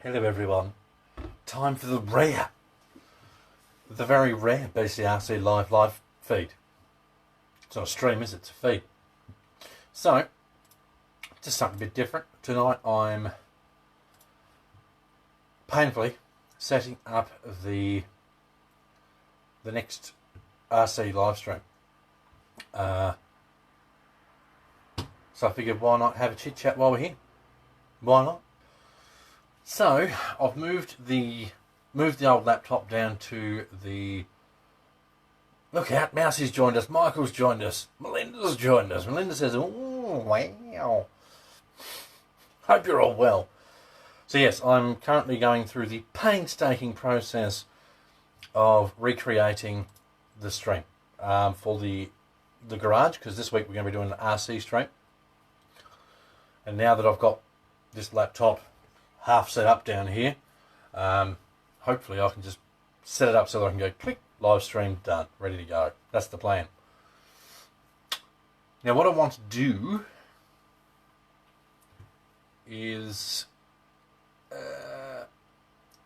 Hello everyone. Time for the very rare BCRC live feed. It's not a stream, is it? It's a feed. So, just something a bit different. Tonight I'm painfully setting up the next RC live stream. So I figured why not have a chit chat while we're here? Why not? So I've moved the old laptop down to the. Look out! Mousie's joined us. Michael's joined us. Melinda's joined us. Melinda says, "Oh wow! Hope you're all well." So yes, I'm currently going through the painstaking process of recreating the stream for the garage, because this week we're going to be doing an RC stream. And now that I've got this laptop half set up down here, hopefully I can just set it up so that I can go click, live stream, done, ready to go. That's the plan. Now what I want to do is I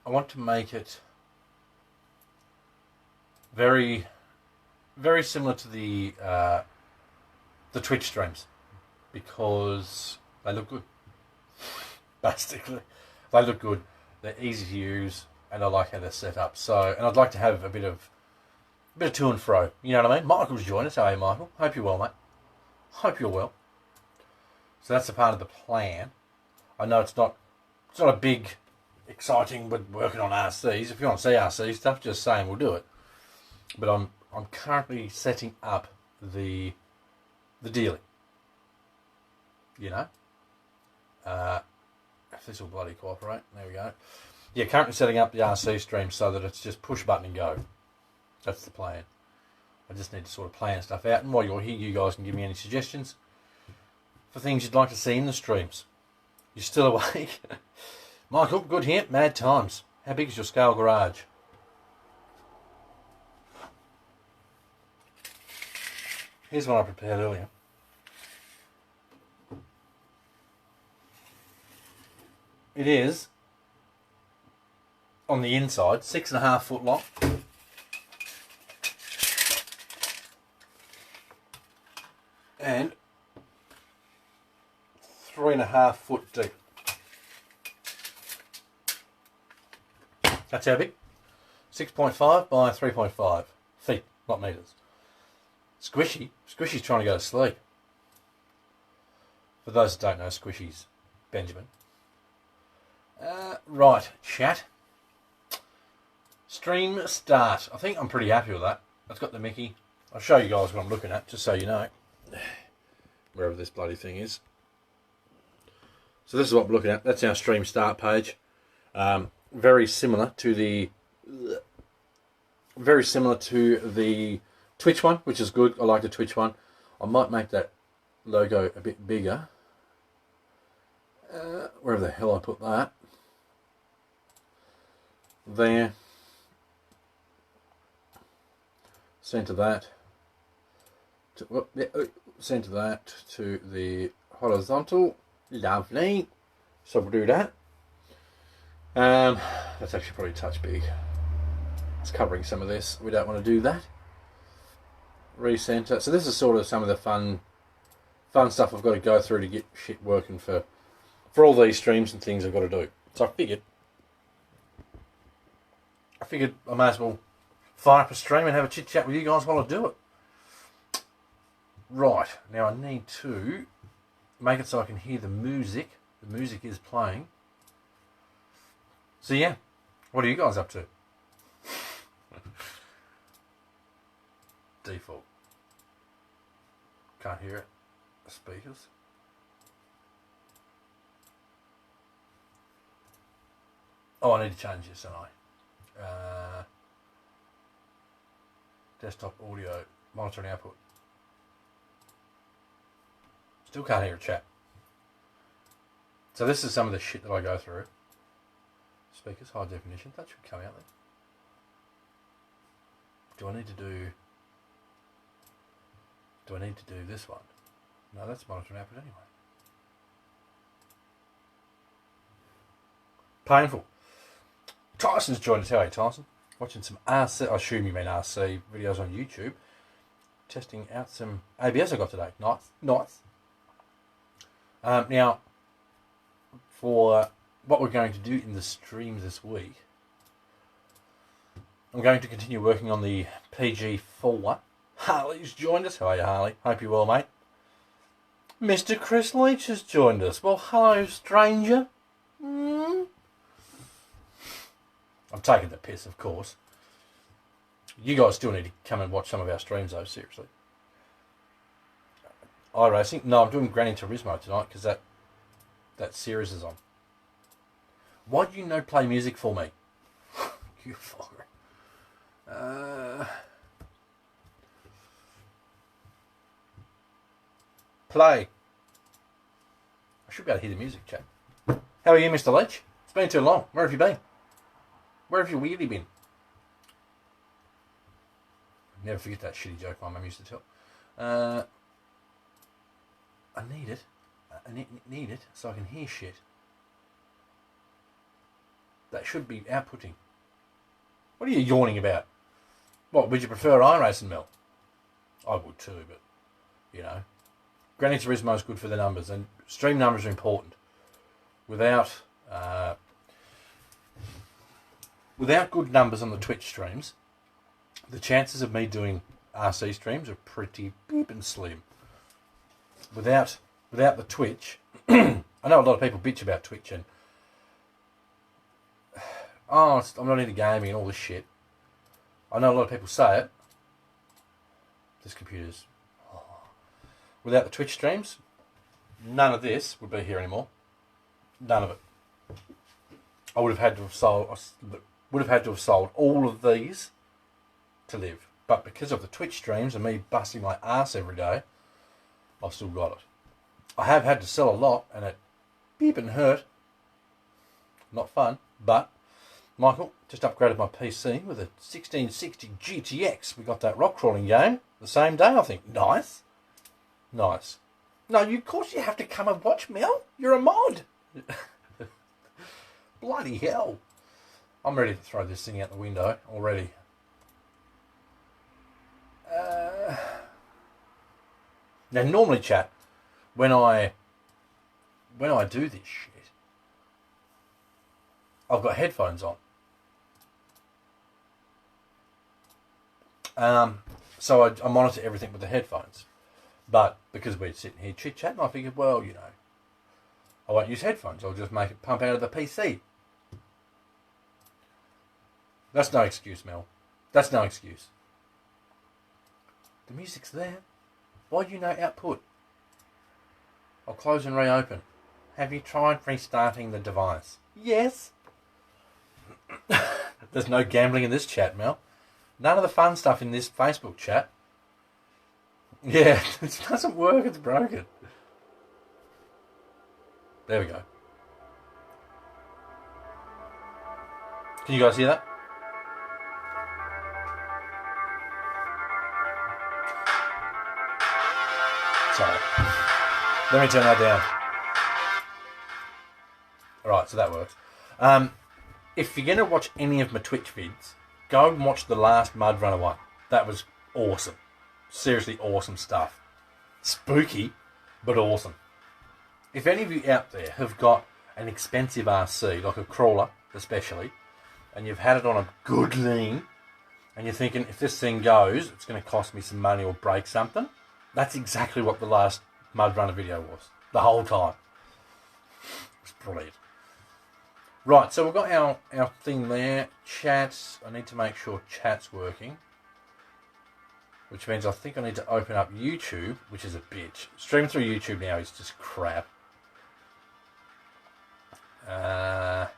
want to make it very, very similar to the Twitch streams, because they look good. Basically, they look good. They're easy to use, and I like how they're set up. So, and I'd like to have a bit of to and fro. You know what I mean? Michael's joined us. Hey, Michael. Hope you're well, mate. Hope you're well. So that's a part of the plan. I know it's not a big, exciting, but working on RCs. If you want to see RC stuff, just say and we'll do it. But I'm currently setting up the dealing. You know. If this will bloody cooperate, there we go. Yeah, currently setting up the RC stream so that it's just push button and go. That's the plan. I just need to sort of plan stuff out, and while you're here, you guys can give me any suggestions for things you'd like to see in the streams. You're still awake? Michael, good here. Mad times. How big is your scale garage? Here's one I prepared earlier. It is, on the inside, 6.5 foot long. And 3.5 foot deep. That's how big. 6.5 by 3.5 feet, not metres. Squishy. Squishy's trying to go to sleep. For those that don't know, Squishy's Benjamin. Right, chat. Stream start. I think I'm pretty happy with that. I've got the Mickey. I'll show you guys what I'm looking at, just so you know. Wherever this bloody thing is. So this is what I'm looking at. That's our stream start page. Very similar to the Twitch one, which is good. I like the Twitch one. I might make that logo a bit bigger. Wherever the hell I put that. There. Centre that. Centre that to the horizontal. Lovely. So we'll do that. That's actually probably a touch big. It's covering some of this. We don't want to do that. Recenter. So this is sort of some of the fun stuff I've got to go through to get shit working for all these streams and things I've got to do. So I figured I may as well fire up a stream and have a chit chat with you guys while I do it. Right, now I need to make it so I can hear the music. The music is playing. So yeah, what are you guys up to? Default. Can't hear it. The speakers. Oh, I need to change this, don't I? Desktop audio, monitoring output. Still can't hear a chat. So this is some of the shit that I go through. Speakers, high definition. That should come out then. Do I need to do this one? No, that's monitoring output anyway. Painful. Tyson's joined us. How are you, Tyson? Watching some RC, I assume you mean RC videos on YouTube. Testing out some ABS I got today. Nice. Now, for what we're going to do in the stream this week, I'm going to continue working on the PG4. Harley's joined us. How are you, Harley? Hope you're well, mate. Mr. Chris Leach has joined us. Well, hello, stranger. I'm taking the piss, of course. You guys still need to come and watch some of our streams, though, seriously. iRacing? No, I'm doing Gran Turismo tonight because that series is on. Why do you no play music for me? You fucker. Play. I should be able to hear the music, chat. How are you, Mr. Leach? It's been too long. Where have you been? Where have you really been? Never forget that shitty joke my mum used to tell. I need it. I need it so I can hear shit. That should be outputting. What are you yawning about? What, would you prefer iRacing, Mel? I would too, but, you know. Gran Turismo is good for the numbers, and stream numbers are important. Without good numbers on the Twitch streams, the chances of me doing RC streams are pretty beeping slim. Without the Twitch, I know a lot of people bitch about Twitch and I'm not into gaming and all this shit. I know a lot of people say it. This computer's... Without the Twitch streams, none of this would be here anymore. None of it. I would have had to have sold all of these to live. But because of the Twitch streams and me busting my ass every day, I've still got it. I have had to sell a lot, and it beeping hurt. Not fun, but Michael just upgraded my PC with a 1660 GTX. We got that rock crawling game the same day, I think. Nice. Nice. No, of course you have to come and watch, Mel. You're a mod. Bloody hell. I'm ready to throw this thing out the window already. Now, normally, chat, when I do this shit, I've got headphones on. So I monitor everything with the headphones. But because we're sitting here chit-chatting, I figured, well, you know, I won't use headphones. I'll just make it pump out of the PC. That's no excuse, Mel. That's no excuse. The music's there. Why do you no output? I'll close and reopen. Have you tried restarting the device? Yes. There's no gambling in this chat, Mel. None of the fun stuff in this Facebook chat. Yeah, it doesn't work. It's broken. There we go. Can you guys hear that? Sorry. Let me turn that down. Alright, so that works. If you're going to watch any of my Twitch vids, go and watch the last Mud Runner one. That was awesome. Seriously awesome stuff. Spooky, but awesome. If any of you out there have got an expensive RC, like a crawler especially, and you've had it on a good lean, and you're thinking, if this thing goes, it's going to cost me some money or break something, that's exactly what the last Mud Runner video was. The whole time. It was brilliant. Right, so we've got our thing there. Chats. I need to make sure chat's working. Which means I think I need to open up YouTube, which is a bitch. Streaming through YouTube now is just crap. Not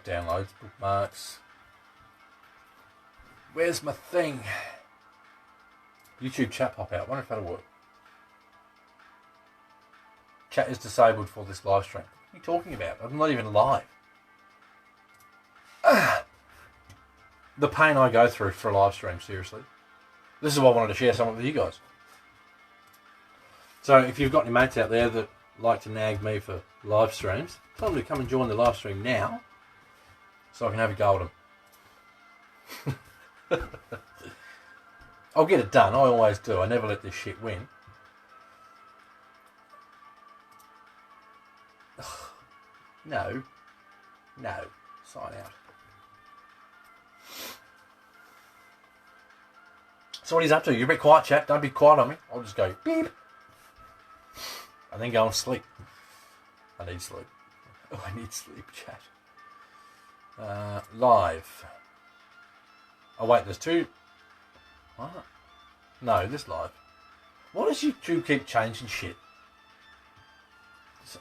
downloads, bookmarks. Where's my thing? YouTube chat pop out. Wonder if that'll work. Chat is disabled for this live stream. What are you talking about? I'm not even live. The pain I go through for a live stream, seriously. This is why I wanted to share some with you guys. So if you've got any mates out there that like to nag me for live streams, tell them to come and join the live stream now so I can have a go at them. I'll get it done. I always do. I never let this shit win. No. No. Sign out. So what he's up to? You're a bit quiet, chat. Don't be quiet on me. I'll just go beep. And then go and sleep. I need sleep. Oh, I need sleep, chat. Live. Oh, wait, there's two. What? No, this live. Why does YouTube keep changing shit? So.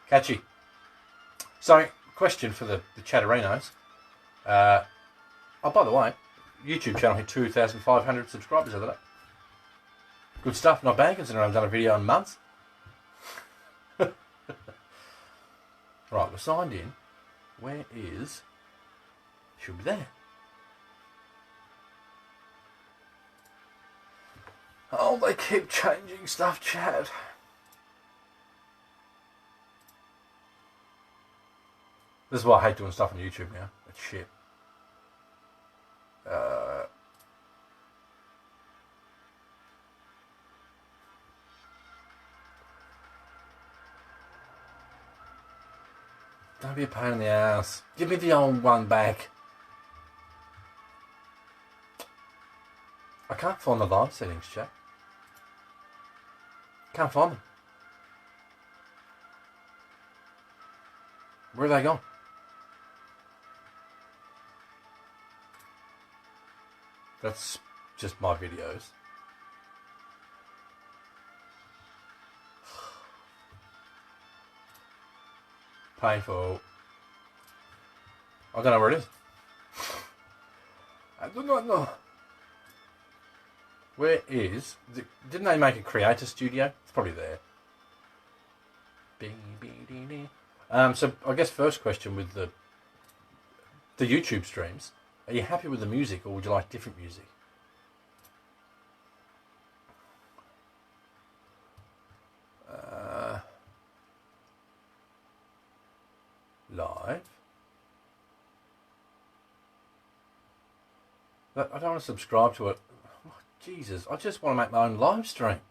Catchy. So, question for the chatterinos. Oh, by the way, YouTube channel hit 2,500 subscribers the other day. Good stuff, not bad considering I haven't done a video in months. Right, we're signed in. Where is... Should be there. Oh, they keep changing stuff, chat. This is why I hate doing stuff on YouTube now. It's shit. Don't be a pain in the ass. Give me the old one back. I can't find the live settings, chat. Can't find them. Where have they gone? That's just my videos. Painful. I don't know where it is. I do not know. Where is... Didn't they make a creator studio? It's probably there. So I guess first question with the YouTube streams. Are you happy with the music or would you like different music? Live. But I don't want to subscribe to it. Oh, Jesus, I just want to make my own live stream.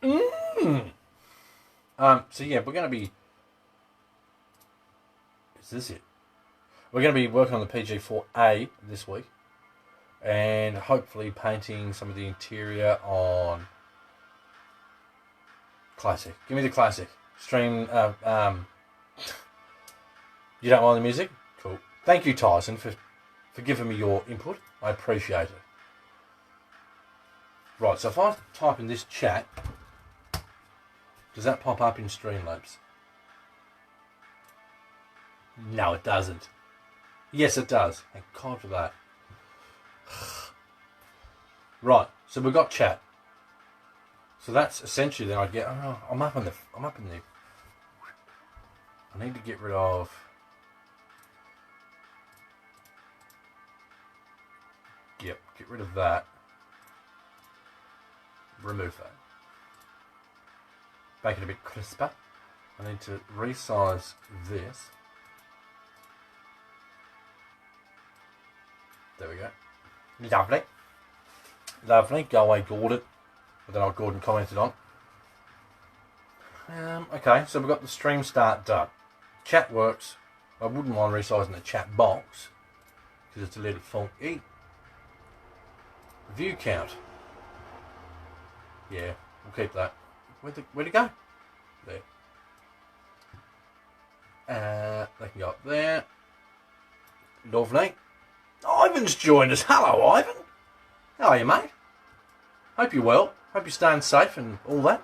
So yeah, we're going to be... Is this it? We're going to be working on the PG4A this week. And hopefully painting some of the interior on... Classic. Give me the classic. Stream... You don't mind the music? Cool. Thank you, Tyson, for giving me your input. I appreciate it. Right, so if I type in this chat... Does that pop up in Streamlabs? No, it doesn't. Yes, it does. Thank God for that. Right, so we've got chat. So that's essentially then I'd get. Oh, I'm up in the. I need to get rid of. Yep, get rid of that. Remove that. Make it a bit crisper. I need to resize this. There we go. Lovely. Lovely. Go away, Gordon. I don't know what Gordon commented on. Okay, so we've got the stream start done. Chat works. I wouldn't mind resizing the chat box because it's a little funky. View count. Yeah, we'll keep that. Where'd it go? There. They can go up there. Lovely. Ivan's joined us. Hello, Ivan. How are you, mate? Hope you're well. Hope you're staying safe and all that.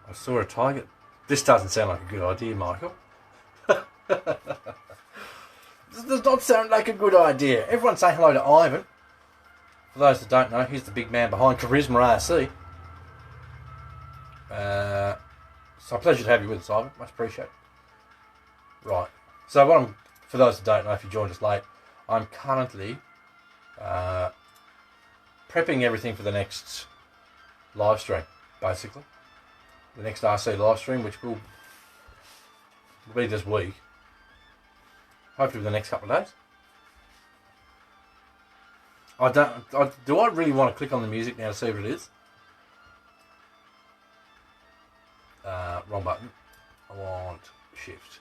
I saw a tiger. This doesn't sound like a good idea, Michael. This does not sound like a good idea. Everyone say hello to Ivan. For those that don't know, he's the big man behind Charisma RC. It's a pleasure to have you with us, Ivan. Much appreciated. Right. So for those that don't know, if you joined us late, I'm currently prepping everything for the next live stream, basically. The next RC live stream, which will be this week. Hopefully the next couple of days. Do I really want to click on the music now to see what it is? Wrong button. I want shift.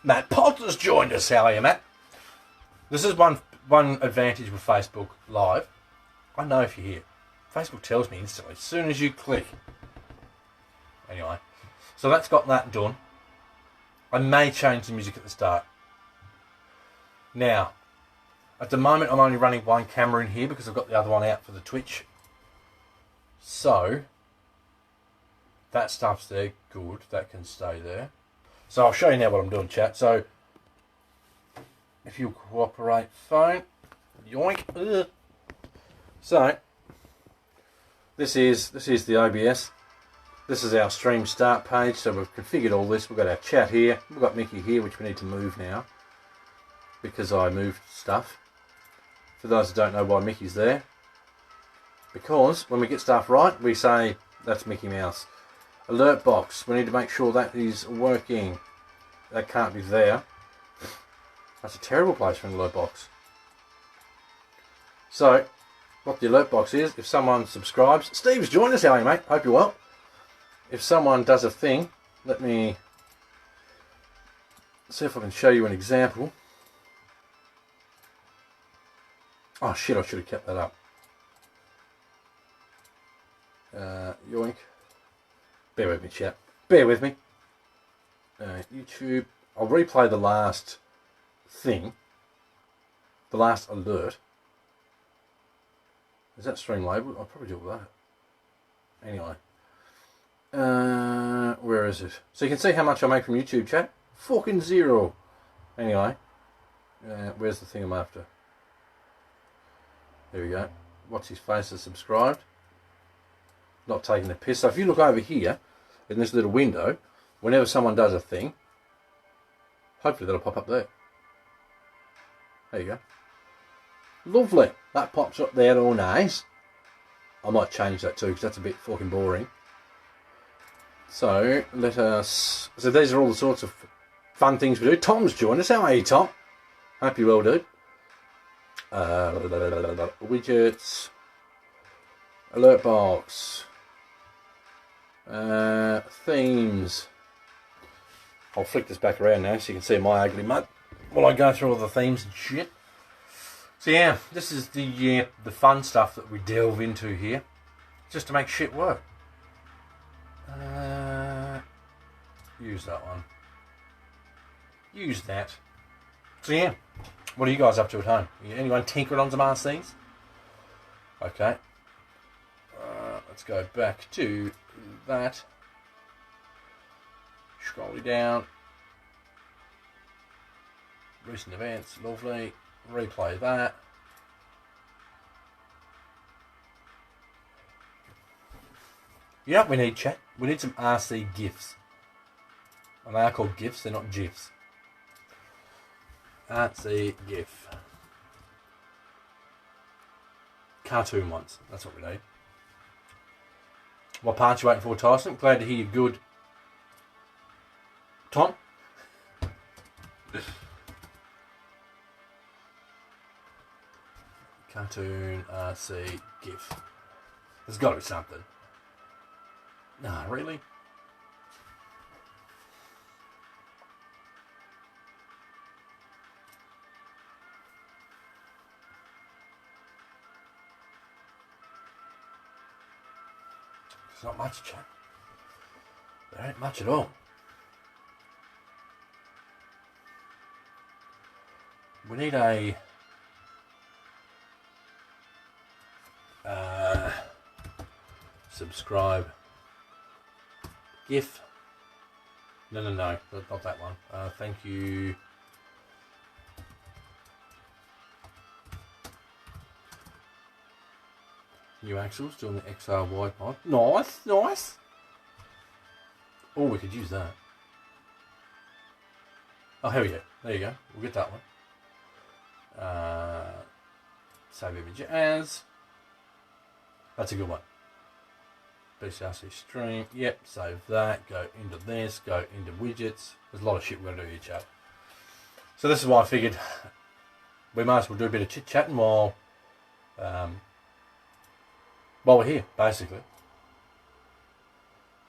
Matt Potter's joined us. How are you, Matt? This is one advantage with Facebook Live. I know if you're here. Facebook tells me instantly, as soon as you click. Anyway, so that's got that done. I may change the music at the start. Now, at the moment I'm only running one camera in here because I've got the other one out for the Twitch. So, that stuff's there, good, that can stay there. So I'll show you now what I'm doing, chat. So, if you cooperate, phone, yoink. Ugh. So, this is the OBS. This is our stream start page. So we've configured all this. We've got our chat here. We've got Mickey here, which we need to move now because I moved stuff. For those that don't know why Mickey's there, because when we get stuff right, we say that's Mickey Mouse. Alert box. We need to make sure that is working. That can't be there. That's a terrible place for an alert box. So, what the alert box is, if someone subscribes, Steve's joined us, how are you, mate? Hope you're well. If someone does a thing, let me see if I can show you an example. Oh shit, I should have kept that up. Yoink. Bear with me, chat. Bear with me. YouTube. I'll replay the last thing. The last alert. Is that stream labeled? I'll probably do it with that. Anyway. Where is it? So you can see how much I make from YouTube, chat. Fucking 0. Anyway. Where's the thing I'm after? There we go. What's his face is subscribed. Not taking the piss. So if you look over here, in this little window, whenever someone does a thing, hopefully that'll pop up there. There you go. Lovely. That pops up there all nice. I might change that too, because that's a bit fucking boring. So, let us... So these are all the sorts of fun things we do. Tom's joined us. How are you, Tom? Hope you're well, dude. Widgets. Alert box. Themes. I'll flick this back around now so you can see my ugly mug while I go through all the themes and shit. So yeah, this is the fun stuff that we delve into here, just to make shit work. Use that one. Use that. So yeah, what are you guys up to at home? Anyone tinkering on some RCs? Okay. Let's go back to that. Scrolling down. Recent events, lovely. Replay that. You know what we need, chat? We need some RC GIFs. And they are called GIFs, they're not GIFs. RC GIF. Cartoon ones, that's what we need. What part you waiting for, Tyson? Glad to hear you're good. Tom? Cartoon RC GIF. There's got to be something. Nah, really? There's not much, chat. There ain't much at all. We need a subscribe GIF. No, not that one. Thank you. New axles doing the XRY mod. Nice. Oh, we could use that. Oh, here we go. There you go. We'll get that one. Save image as. That's a good one. BCRC stream. Yep, save that. Go into this. Go into widgets. There's a lot of shit we're going to do here, chat. So this is why I figured we might as well do a bit of chit-chatting while we're here, basically.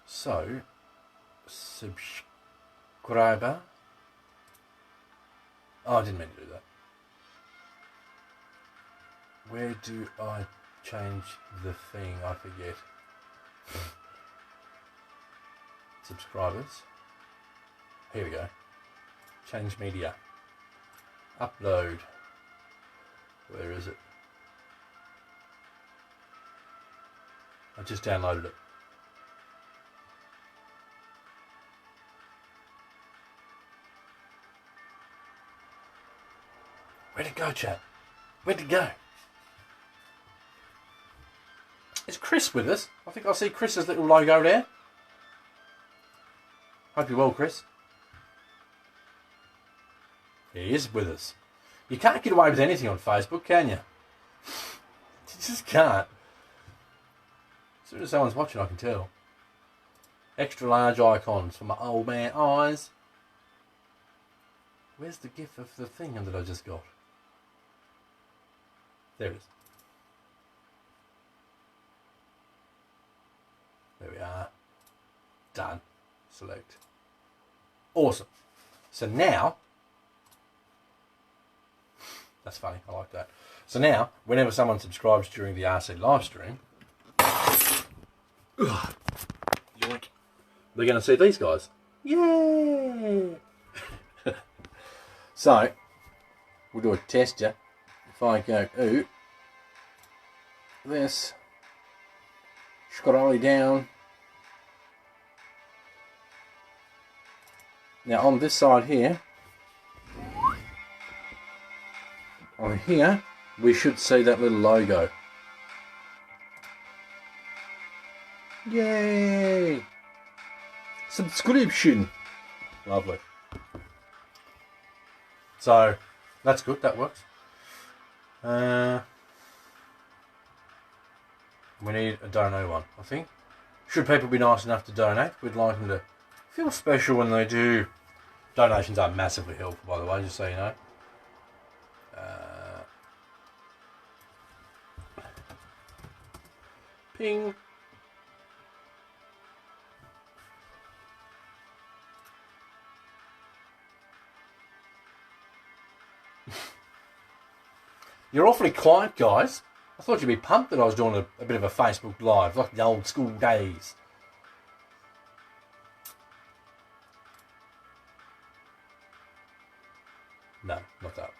So, subscriber. Oh, I didn't mean to do that. Where do I change the thing? I forget. Subscribers. Here we go. Change media. Upload. Where is it? I just downloaded it. Where'd it go, chat? Where'd it go? Is Chris with us? I think I see Chris's little logo there. Hope you're well, Chris. He is with us. You can't get away with anything on Facebook, can you? You just can't. As soon as someone's watching, I can tell. Extra large icons for my old man eyes. Where's the gif of the thing that I just got? There it is. There we are. Done. Select. Awesome. So now, that's funny, I like that. So now, whenever someone subscribes during the RC live stream, yoink, they're going to see these guys. Yay! So, we'll do a test, yeah. If I go, ooh, this, scroll down. Now on this side here, on here, we should see that little logo. Yay! Subscription. Lovely. So, that's good, that works. We need a dono one, I think. Should people be nice enough to donate, we'd like them to feel special when they do. Donations are massively helpful, by the way, just so you know. Ping. You're awfully quiet, guys. I thought you'd be pumped that I was doing a bit of a Facebook Live, like the old school days. No, not that.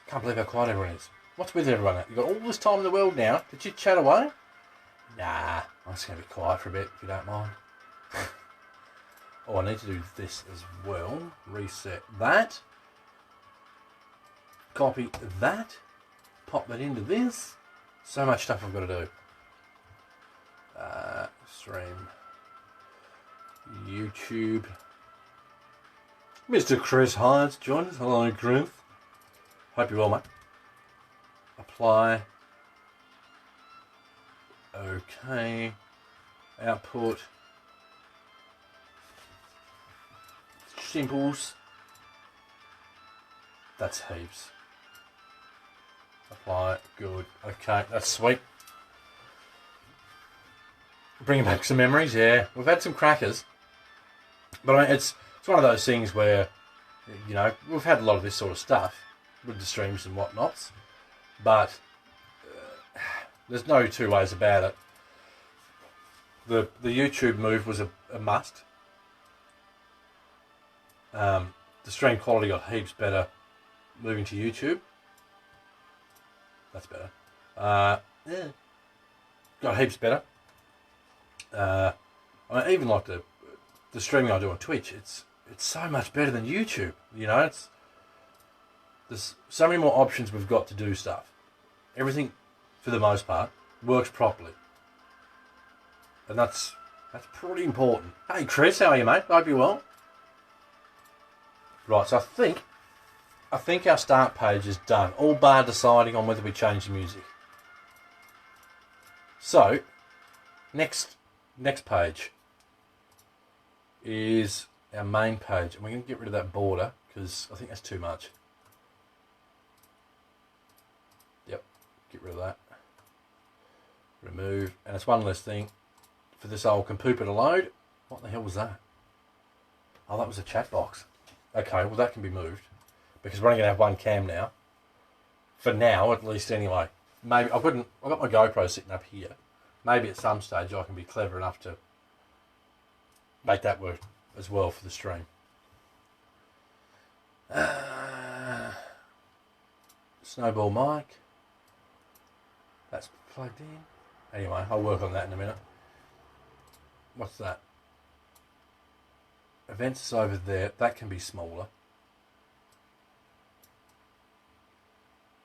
Can't believe how quiet everyone is. What's with everyone? You've got all this time in the world now to chit chat away? Nah, I'm just going to be quiet for a bit if you don't mind. Oh, I need to do this as well. Reset that. Copy that. Pop that into this. So much stuff I've got to do. Stream. YouTube. Mr. Chris Hyde's joined us. Hello, Chris. Hope you're well, mate. Apply. Okay. Output. Simples. That's heaps. Apply. Good. Okay, that's sweet. Bringing back some memories, yeah. We've had some crackers. But I mean, it's one of those things where, you know, we've had a lot of this sort of stuff with the streams and whatnots. But there's no two ways about it. The YouTube move was a must. The stream quality got heaps better moving to YouTube. That's better. Yeah. Got heaps better. I mean, even like the streaming I do on Twitch, it's so much better than YouTube. You know, there's so many more options we've got to do stuff. Everything, for the most part, works properly. And that's pretty important. Hey Chris, how are you, mate? Hope you're well. Right, so I think our start page is done. All bar deciding on whether we change the music. So, next page is our main page. And we're going to get rid of that border because I think that's too much. Yep, get rid of that. Remove. And it's one less thing for this old computer to load. What the hell was that? Oh, that was a chat box. Okay, well that can be moved. Because we're only going to have one cam now. For now, at least anyway. Maybe I've got my GoPro sitting up here. Maybe at some stage I can be clever enough to make that work as well for the stream. Snowball mic. That's plugged in. Anyway, I'll work on that in a minute. What's that? Events is over there. That can be smaller.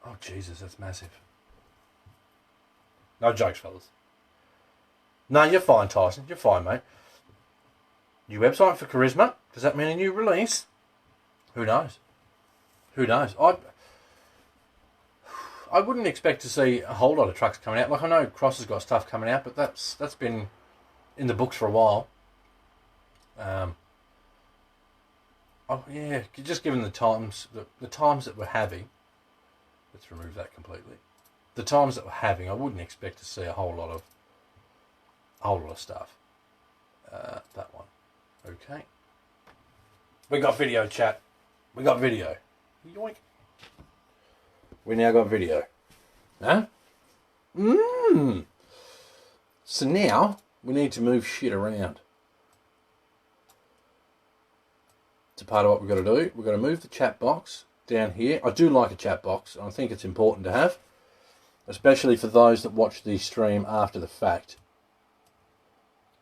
Oh, Jesus, that's massive. No jokes, fellas. No, you're fine, Tyson. You're fine, mate. New website for Charisma. Does that mean a new release? Who knows? Who knows? I wouldn't expect to see a whole lot of trucks coming out. Like, I know Cross has got stuff coming out, but that's been in the books for a while. Oh yeah, just given the times that we're having. Let's remove that completely. The times that we're having, I wouldn't expect to see a whole lot of stuff. That one. Okay. We got video, chat. We got video. Yoink. We now got video. Huh? So now we need to move shit around. It's a part of what we've got to do. We've got to move the chat box down here. I do like a chat box. I think it's important to have, especially for those that watch the stream after the fact.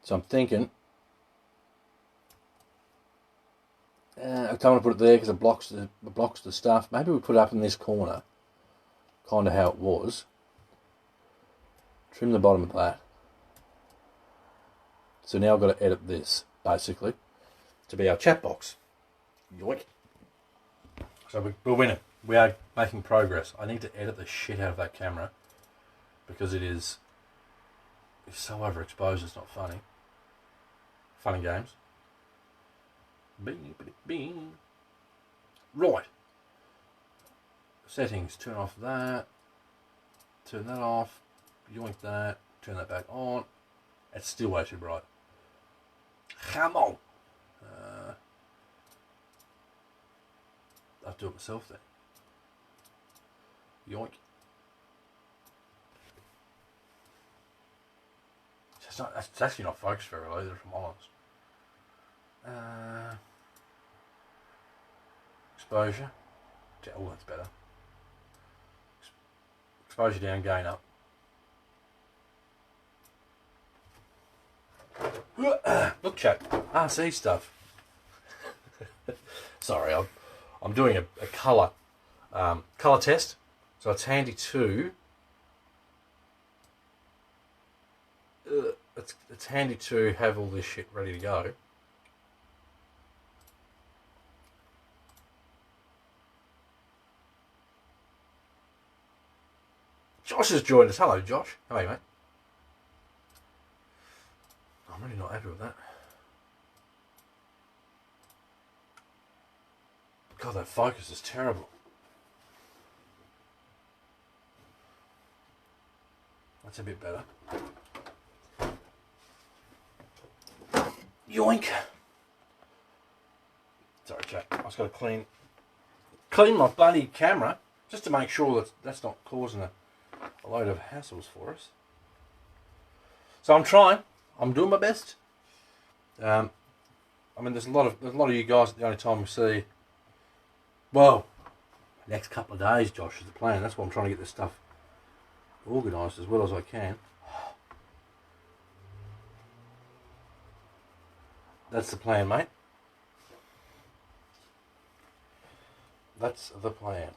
So I'm thinking, I don't want to put it there because it blocks the stuff. Maybe we put it up in this corner, kind of how it was. Trim the bottom of that. So now I've got to edit this, basically, to be our chat box. Yoink. So we're winning. We are making progress. I need to edit the shit out of that camera because it's so overexposed it's not funny. Fun and games. Bing, bing, bing. Right. Settings. Turn off that. Turn that off. Yoink that. Turn that back on. It's still way too bright. Come on. I'll do it myself then. Yoink. It's actually not focused very well either, if I'm honest. Exposure. Oh, that's better. Exposure down, gain up. Look, chat. RC stuff. Sorry, I'm doing a colour test, so it's handy to it's handy to have all this shit ready to go. Josh has joined us. Hello, Josh. How are you, mate? I'm really not happy with that. God, that focus is terrible. That's a bit better. Yoink. Sorry, Jack. I just got to clean my bloody camera just to make sure that's not causing a load of hassles for us. So I'm trying. I'm doing my best. I mean, there's a lot of you guys. The only time we see. Well, next couple of days, Josh, is the plan. That's why I'm trying to get this stuff organised as well as I can. That's the plan, mate. That's the plan.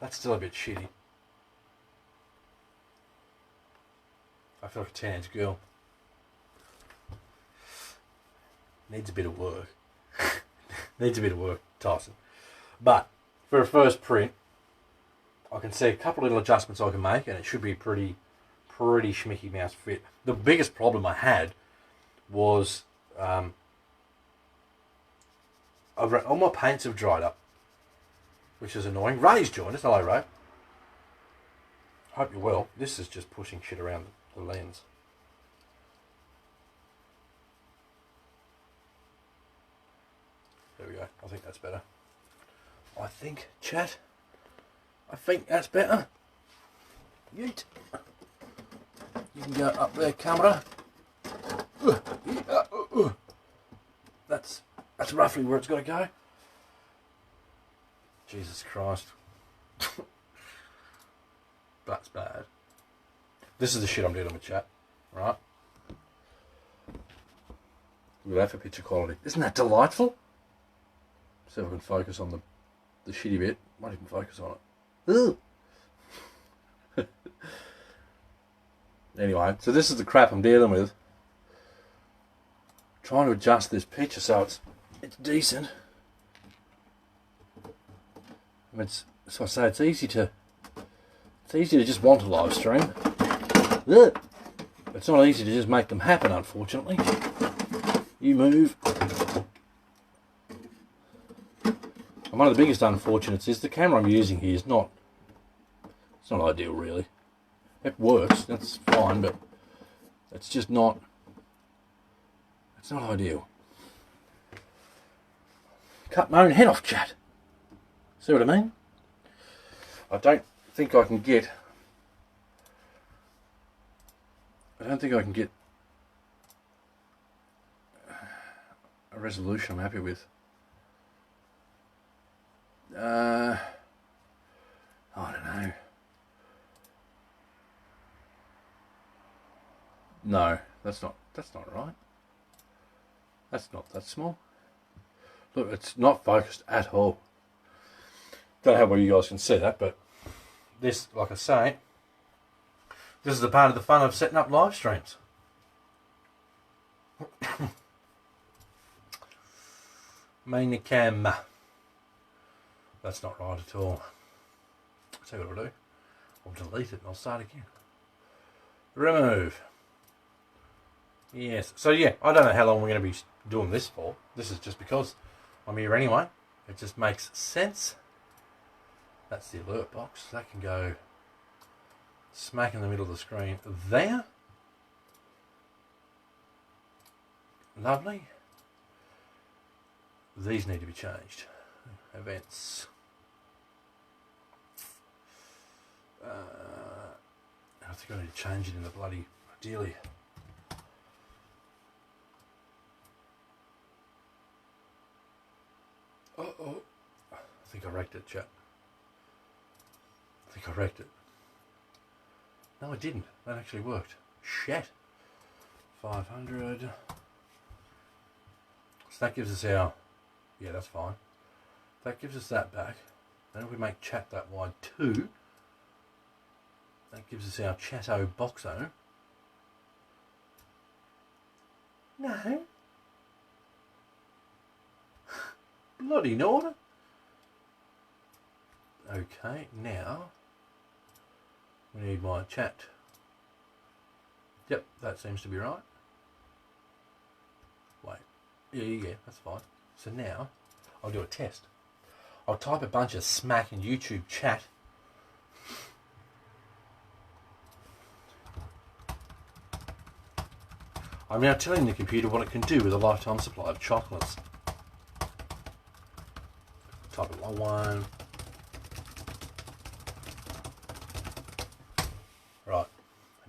That's still a bit shitty. I feel like a teenage girl. Needs a bit of work. Needs a bit of work, Tyson. But for a first print, I can see a couple of little adjustments I can make, and it should be pretty schmicky mouse fit. The biggest problem I had was all my paints have dried up, which is annoying. Ray's joined us. Hello, Ray. Hope you're well. This is just pushing shit around the lens. There we go. I think that's better. I think, chat. I think that's better. Yeet. You can go up there, camera. That's roughly where it's got to go. Jesus Christ. That's bad. This is the shit I'm dealing with, chat. Right? Look at that for picture quality. Isn't that delightful? See if I can focus on the shitty bit. Might even focus on it. Anyway, so this is the crap I'm dealing with. Trying to adjust this picture so it's decent. So I say it's easy to just want a live stream. It's not easy to just make them happen, unfortunately. You move. And one of the biggest unfortunates is the camera I'm using here is it's not ideal, really. It works, that's fine, but it's just not, it's not ideal. Cut my own head off, chat. See what I mean? I don't think I can get a resolution I'm happy with. I don't know. No, that's not right. That's not that small. Look, it's not focused at all. Don't know how well you guys can see that, but this, like I say, this is the part of the fun of setting up live streams. Main the camera. That's not right at all. I'll tell you what I'll do. I'll delete it and I'll start again. Remove. Yes. So yeah, I don't know how long we're going to be doing this for. This is just because I'm here anyway. It just makes sense. That's the alert box. That can go smack in the middle of the screen there. Lovely. These need to be changed. Events. I think I need to change it in the bloody, ideally. Uh-oh. I think I wrecked it, chat. I think I wrecked it. No, I didn't. That actually worked. Shit. 500. So that gives us our... Yeah, that's fine. That gives us that back. Then if we make chat that wide too, that gives us our chatto boxo. No. Bloody naughty. Okay, now we need my chat. Yep, that seems to be right. Wait. Yeah, that's fine. So now I'll do a test. I'll type a bunch of smack in YouTube chat. I'm now telling the computer what it can do with a lifetime supply of chocolates. Type it one. Right.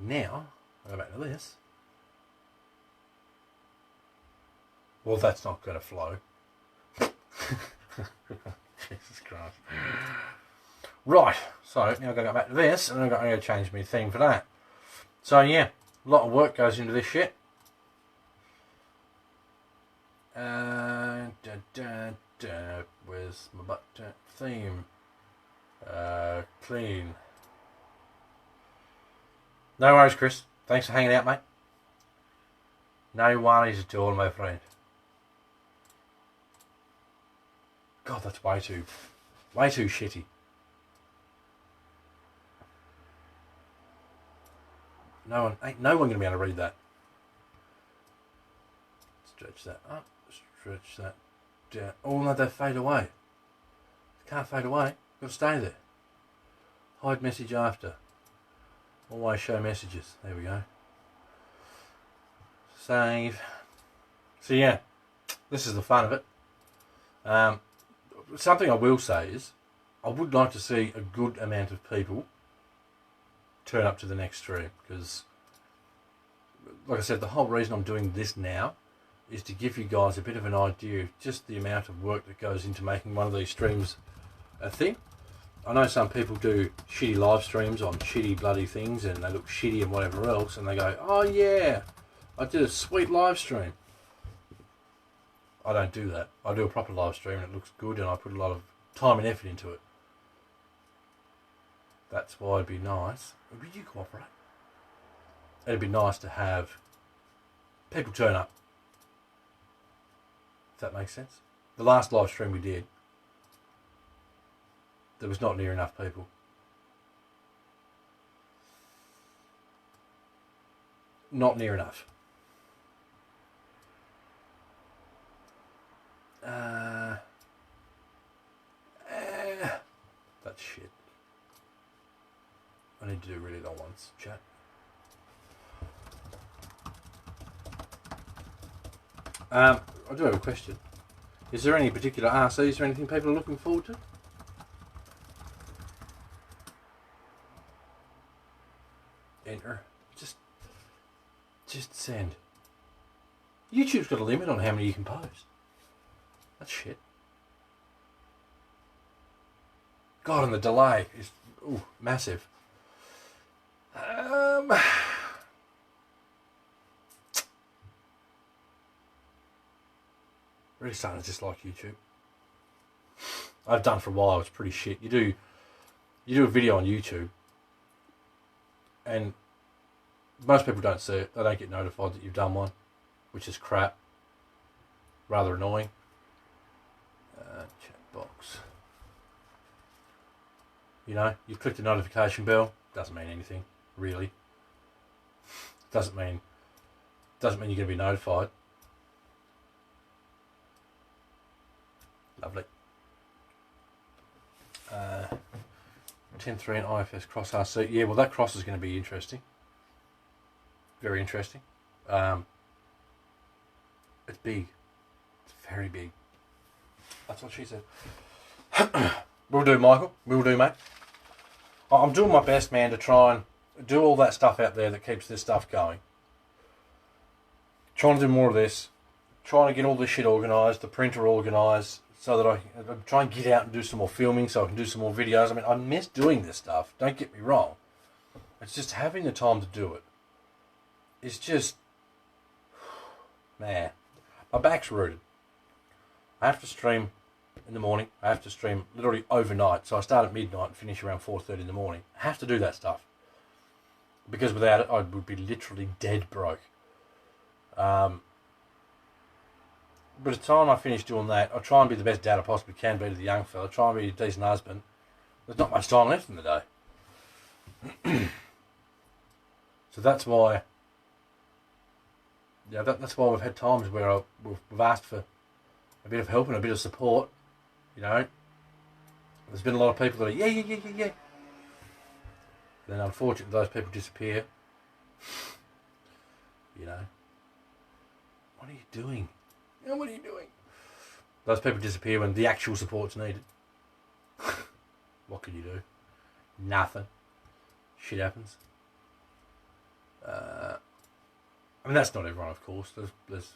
Now, I'll go back to this. Well, that's not going to flow. Jesus Christ. Right. So now I've got to go back to this, and I've got to go change my theme for that. So yeah, a lot of work goes into this shit. Where's my butt theme? Clean. No worries, Chris. Thanks for hanging out, mate. No worries at all, my friend. God, that's way too shitty. Ain't no one gonna be able to read that. Stretch that up, stretch that down. Oh no, they fade away. Can't fade away. Got to stay there. Hide message after. Always show messages. There we go. Save. So yeah, this is the fun of it. Something I will say is, I would like to see a good amount of people turn up to the next stream, because, like I said, the whole reason I'm doing this now is to give you guys a bit of an idea of just the amount of work that goes into making one of these streams a thing. I know some people do shitty live streams on shitty bloody things and they look shitty and whatever else, and they go, oh yeah, I did a sweet live stream. I don't do that. I do a proper live stream and it looks good, and I put a lot of time and effort into it. That's why it'd be nice. Would you cooperate? It'd be nice to have people turn up. If that makes sense. The last live stream we did, there was not near enough people. Not near enough. That's shit. I need to do really long ones, chat. I do have a question. Is there any particular RCs or anything people are looking forward to? Enter. Just send. YouTube's got a limit on how many you can post. That's shit. God, and the delay is massive. Really starting to dislike YouTube. I've done for a while. It's pretty shit. You do a video on YouTube, and most people don't see it. They don't get notified that you've done one, which is crap. Rather annoying. Chat box. You know, you've clicked the notification bell. Doesn't mean anything, really. Doesn't mean you're going to be notified. Lovely. 10.3 and IFS cross RC. Yeah, well, that cross is going to be interesting. Very interesting. It's big. It's very big. That's what she said. We'll do, Michael. We'll do, mate. I'm doing my best, man, to try and do all that stuff out there that keeps this stuff going. Trying to do more of this. Trying to get all this shit organised, the printer organised, so that I can try and get out and do some more filming, so I can do some more videos. I mean, I miss doing this stuff. Don't get me wrong. It's just having the time to do it. It's just, man, my back's rooted. I have to stream in the morning. I have to stream literally overnight. So I start at midnight and finish around 4:30 in the morning. I have to do that stuff. Because without it, I would be literally dead broke. By the time I finish doing that, I try and be the best dad I possibly can be to the young fella. Try and be a decent husband. There's not much time left in the day. So that's why... Yeah, that's why we've had times where we've asked for a bit of help and a bit of support. You know, there's been a lot of people that are yeah. Then unfortunately those people disappear. You know, what are you doing? You know, what are you doing? Those people disappear when the actual support's needed. What can you do? Nothing. Shit happens. I mean, that's not everyone, of course. There's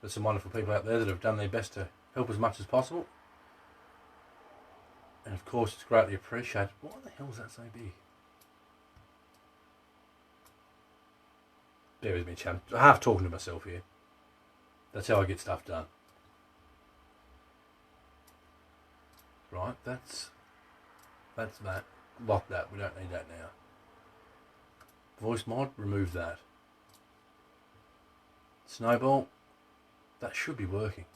some wonderful people out there that have done their best to help as much as possible. And of course it's greatly appreciated. Why the hell is that so big? Bear with me, champ. I'm half talking to myself here. That's how I get stuff done. Right, that's that. Lock that. We don't need that now. Voice mod, remove that. Snowball, that should be working.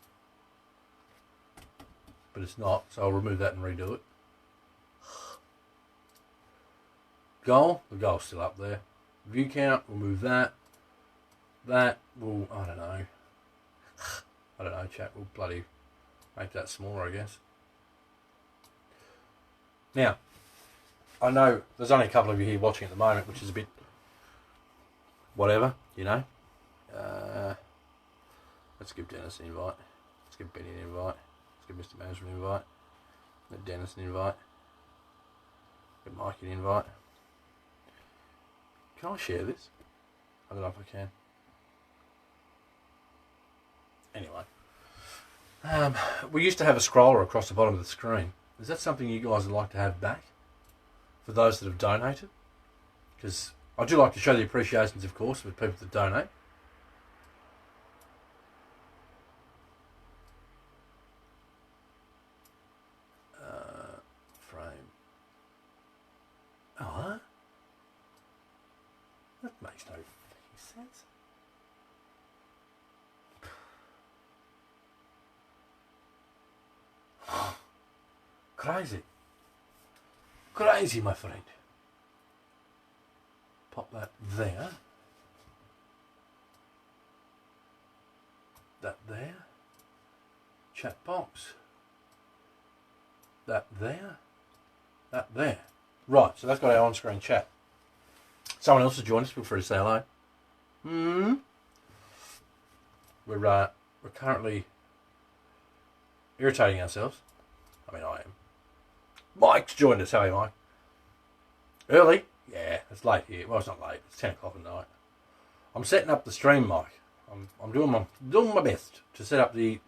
But it's not, so I'll remove that and redo it. Goal, the goal's still up there. View count, we'll move that. That will, I don't know, chat, we'll bloody make that smaller, I guess. Now, I know there's only a couple of you here watching at the moment, which is a bit whatever, you know. Let's give Dennis an invite. Let's give Benny an invite. Let's give Mr. Management an invite. Let Dennis an invite. Give Mike an invite. Can I share this? I don't know if I can. Anyway. We used to have a scroller across the bottom of the screen. Is that something you guys would like to have back? For those that have donated? Because I do like to show the appreciations, of course, with people that donate. Frame. Oh, that makes no sense. Crazy. Crazy, my friend. Pop that there. That there. Chat box. That there. That there. Right, so that's got our on-screen chat. Someone else has joined us. Feel free to say hello. We're currently irritating ourselves. I mean, I am. Mike's joined us. How are you, Mike? Early? Yeah, it's late here. Well, it's not late. It's 10 o'clock at night. I'm setting up the stream, Mike. I'm doing my best to set up the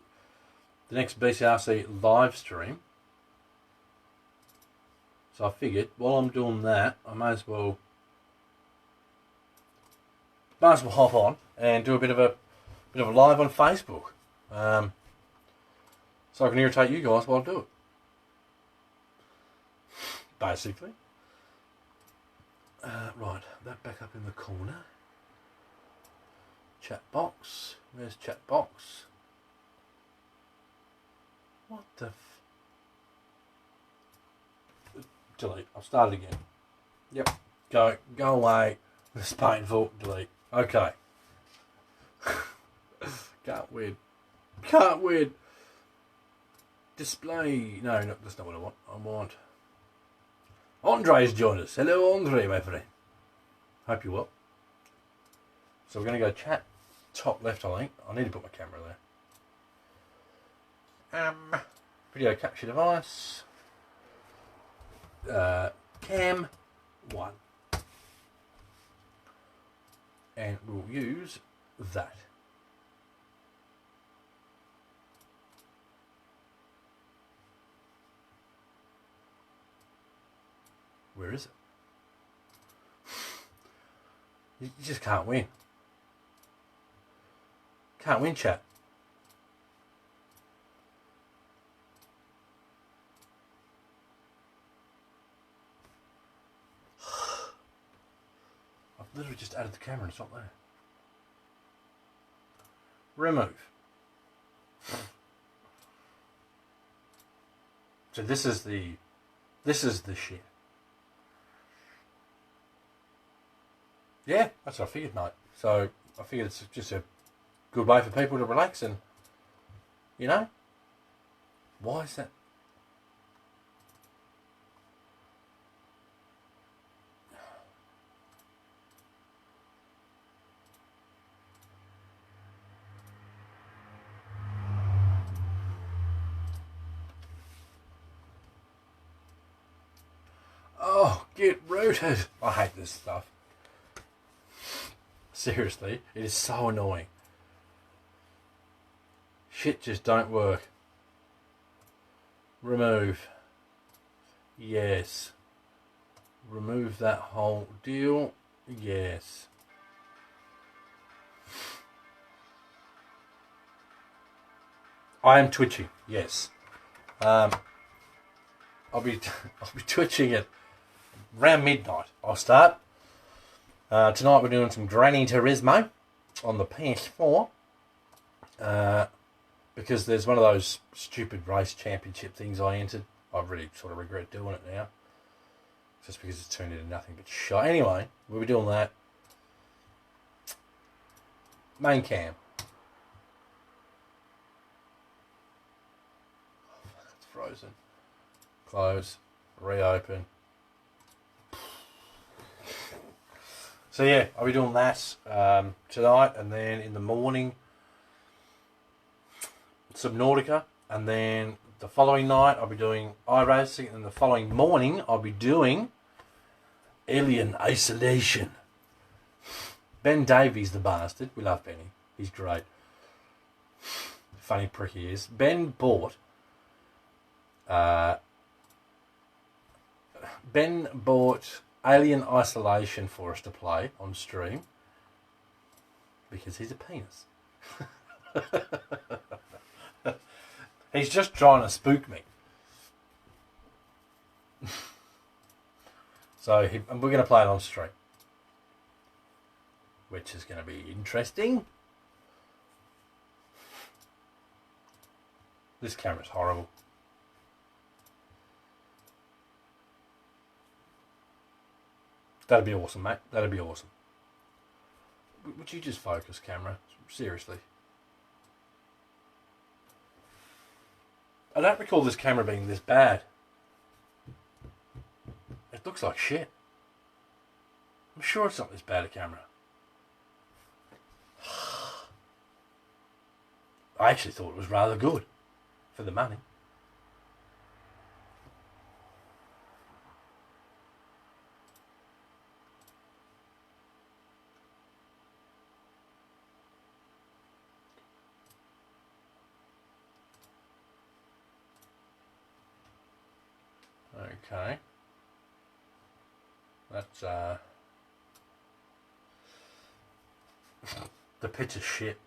next BCRC live stream. So I figured while I'm doing that, I may as well hop on and do a bit of a live on Facebook, so I can irritate you guys while I do it. Basically. Right, that back up in the corner. Chat box. Where's chat box? What the delete. I'll start it again. Yep. Go away. It's painful. Delete. Okay. Can't win. Display. No, that's not what I want. I want Andre's joined us. Hello, Andre, my friend. Hope you're well. So we're going to go chat top left, I think. I need to put my camera there. Video capture device. Cam 1. And we'll use that. Where is it? You just can't win. Can't win, chat. I've literally just added the camera and it's not there. Remove. So this is the shit. Yeah, that's what I figured, mate. So I figured it's just a good way for people to relax and, you know, why is that? Oh, get rooted. I hate this stuff. Seriously, it is so annoying. Shit just don't work. Remove. Yes. Remove that whole deal. Yes. I am twitching. Yes. I'll be twitching at around midnight. I'll start. Tonight we're doing some Gran Turismo on the PS4. Because there's one of those stupid race championship things I entered. I really sort of regret doing it now. Just because it's turned into nothing but shit. Anyway, we'll be doing that. Main cam. It's frozen. Close. Reopen. So yeah, I'll be doing that tonight, and then in the morning Subnautica, and then the following night I'll be doing iRacing, and the following morning I'll be doing Alien Isolation. Ben Davies, the bastard. We love Benny. He's great. Funny prick he is. Ben bought Alien Isolation for us to play on stream because he's a penis. He's just trying to spook me. So we're going to play it on stream, which is going to be interesting. This camera's horrible. That'd be awesome, mate. That'd be awesome. Would you just focus, camera? Seriously. I don't recall this camera being this bad. It looks like shit. I'm sure it's not this bad a camera. I actually thought it was rather good for the money. Okay. That's the picture's shit.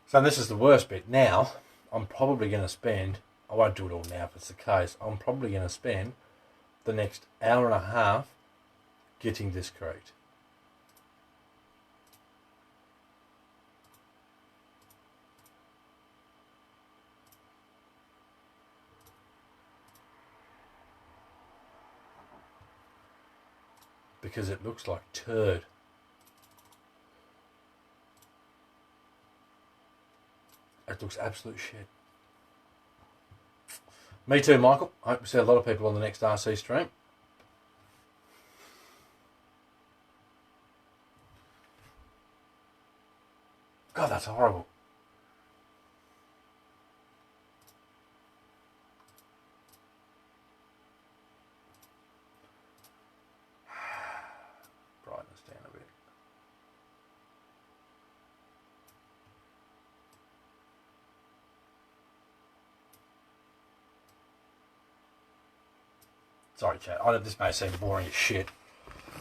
So this is the worst bit. Now, I'm probably going to spend, I won't do it all now if it's the case, I'm probably going to spend the next hour and a half getting this correct. Because it looks like turd. It looks absolute shit. Me too, Michael. I hope we see a lot of people on the next RC stream. God, that's horrible. Brightness down a bit. Sorry, chat. I know this may seem boring as shit.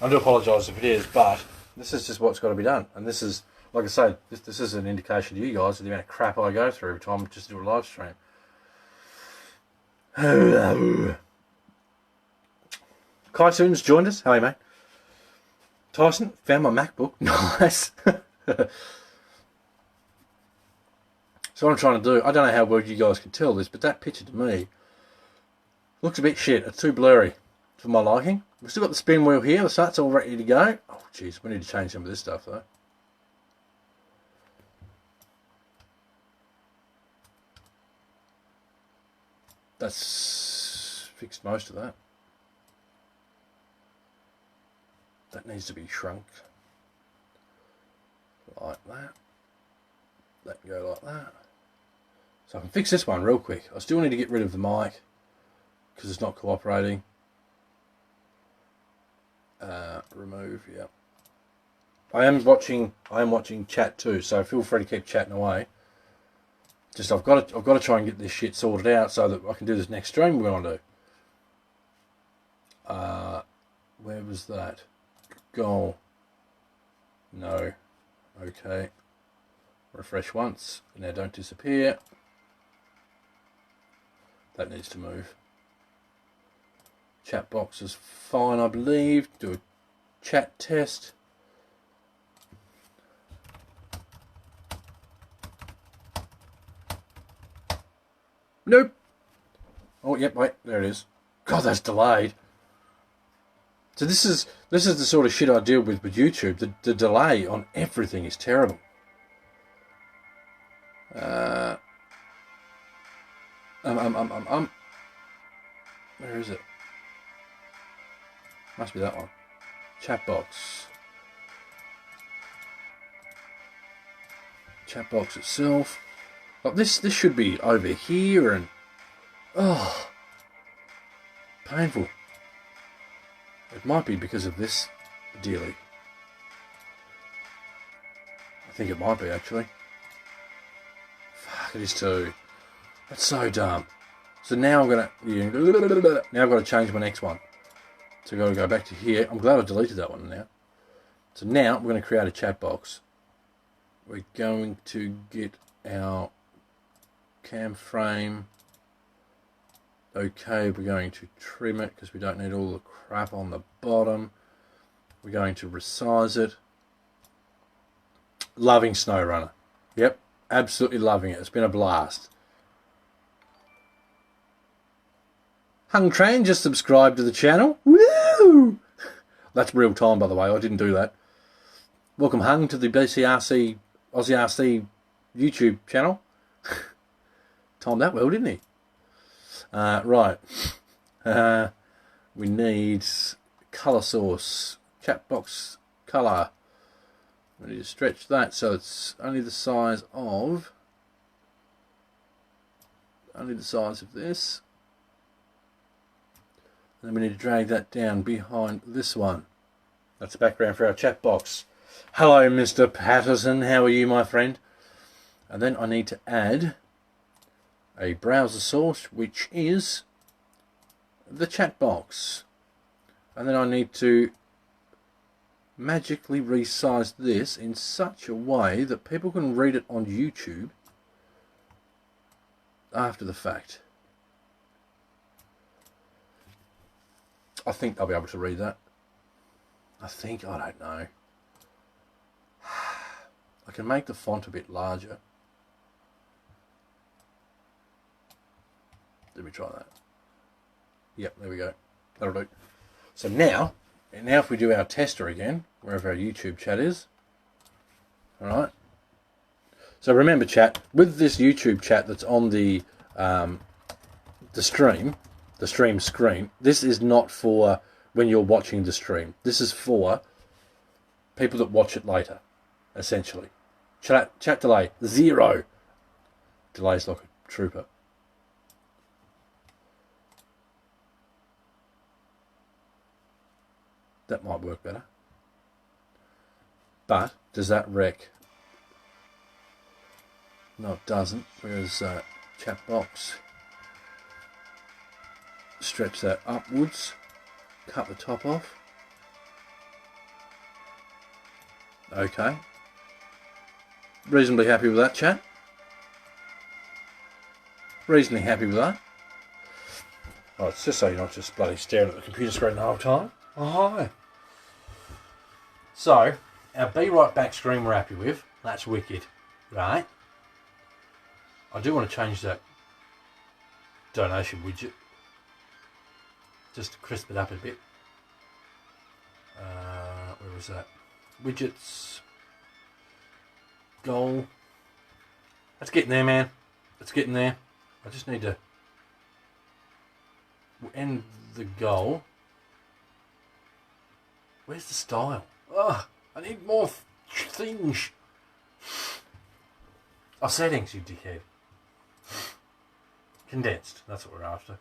I do apologise if it is, but this is just what's got to be done. And this is, like I say, this is an indication to you guys of the amount of crap I go through every time I just do a live stream. Kai Soon's joined us. How are you, mate? Tyson, found my MacBook. Nice. So what I'm trying to do, I don't know how well you guys can tell this, but that picture to me looks a bit shit. It's too blurry for my liking. We've still got the spin wheel here, so that's all ready to go. Oh, jeez, we need to change some of this stuff, though. That's fixed most of that. That needs to be shrunk. Like that. That can go like that. So I can fix this one real quick. I still need to get rid of the mic because it's not cooperating. Remove, yeah. I am watching chat too, so feel free to keep chatting away. Just I've got to try and get this shit sorted out so that I can do this next stream we're going to do. Where was that? Goal. No. Okay. Refresh once. Now don't disappear. That needs to move. Chat box is fine, I believe. Do a chat test. Nope. Oh, yep, wait, there it is. God, that's delayed. So this is the sort of shit I deal with YouTube. The delay on everything is terrible. Where is it? Must be that one. Chat box. Chat box itself. Like this should be over here and painful. It might be because of this dealie. I think it might be actually. Fuck, it is too. That's so dumb. So now I'm gonna now I've got to change my next one. So I've got to go back to here. I'm glad I deleted that one now. So now we're going to create a chat box. We're going to get our cam frame. Okay, we're going to trim it because we don't need all the crap on the bottom. We're going to resize it. Loving SnowRunner. Yep, absolutely loving it. It's been a blast. Hung Train just subscribed to the channel. Woo! That's real time, by the way. I didn't do that. Welcome, Hung, to the BCRC Aussie RC YouTube channel. Timed that well, didn't he? Right. We need colour source, chat box colour. We need to stretch that so it's only the size of this. And then we need to drag that down behind this one. That's the background for our chat box. Hello, Mr. Patterson. How are you, my friend? And then I need to add a browser source, which is the chat box. And then I need to magically resize this in such a way that people can read it on YouTube after the fact. I think they'll be able to read that. I don't know. I can make the font a bit larger. Let me try that. Yep, there we go. That'll do. So now if we do our tester again, wherever our YouTube chat is. Alright. So remember, chat, with this YouTube chat that's on the stream screen, this is not for when you're watching the stream. This is for people that watch it later, essentially. Chat delay, 0. Delay's like a trooper. That might work better. But does that wreck? No, it doesn't. Whereas chat box, stretch that upwards, cut the top off. Okay. Reasonably happy with that, chat. Reasonably happy with that. Oh, it's just so you're not just bloody staring at the computer screen the whole time. Oh, hi. So, our Be Right Back screen we're happy with. That's wicked, right? I do want to change that donation widget just to crisp it up a bit. Where was that? Widgets. Goal. That's getting there, man. It's getting there. I just need to end the goal. Where's the style? Oh, I need more things. Oh, settings, you dickhead. Condensed, that's what we're after.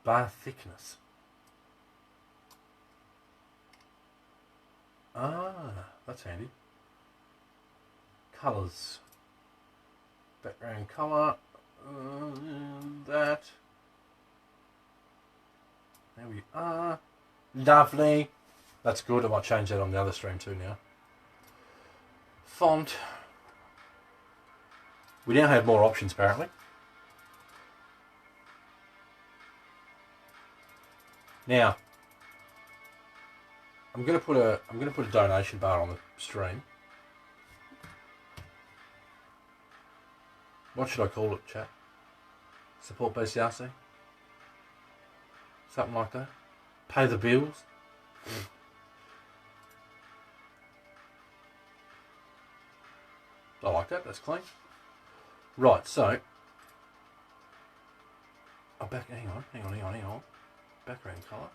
Bar thickness. Ah, that's handy. Colours. Background colour. That. There we are. Lovely. That's good. I might change that on the other stream too now. Font. We now have more options apparently. Now, I'm gonna put a donation bar on the stream. What should I call it, chat? Support BCRC? Something like that. Pay the bills. I like that. That's clean. Right. So, hang on. Background colour.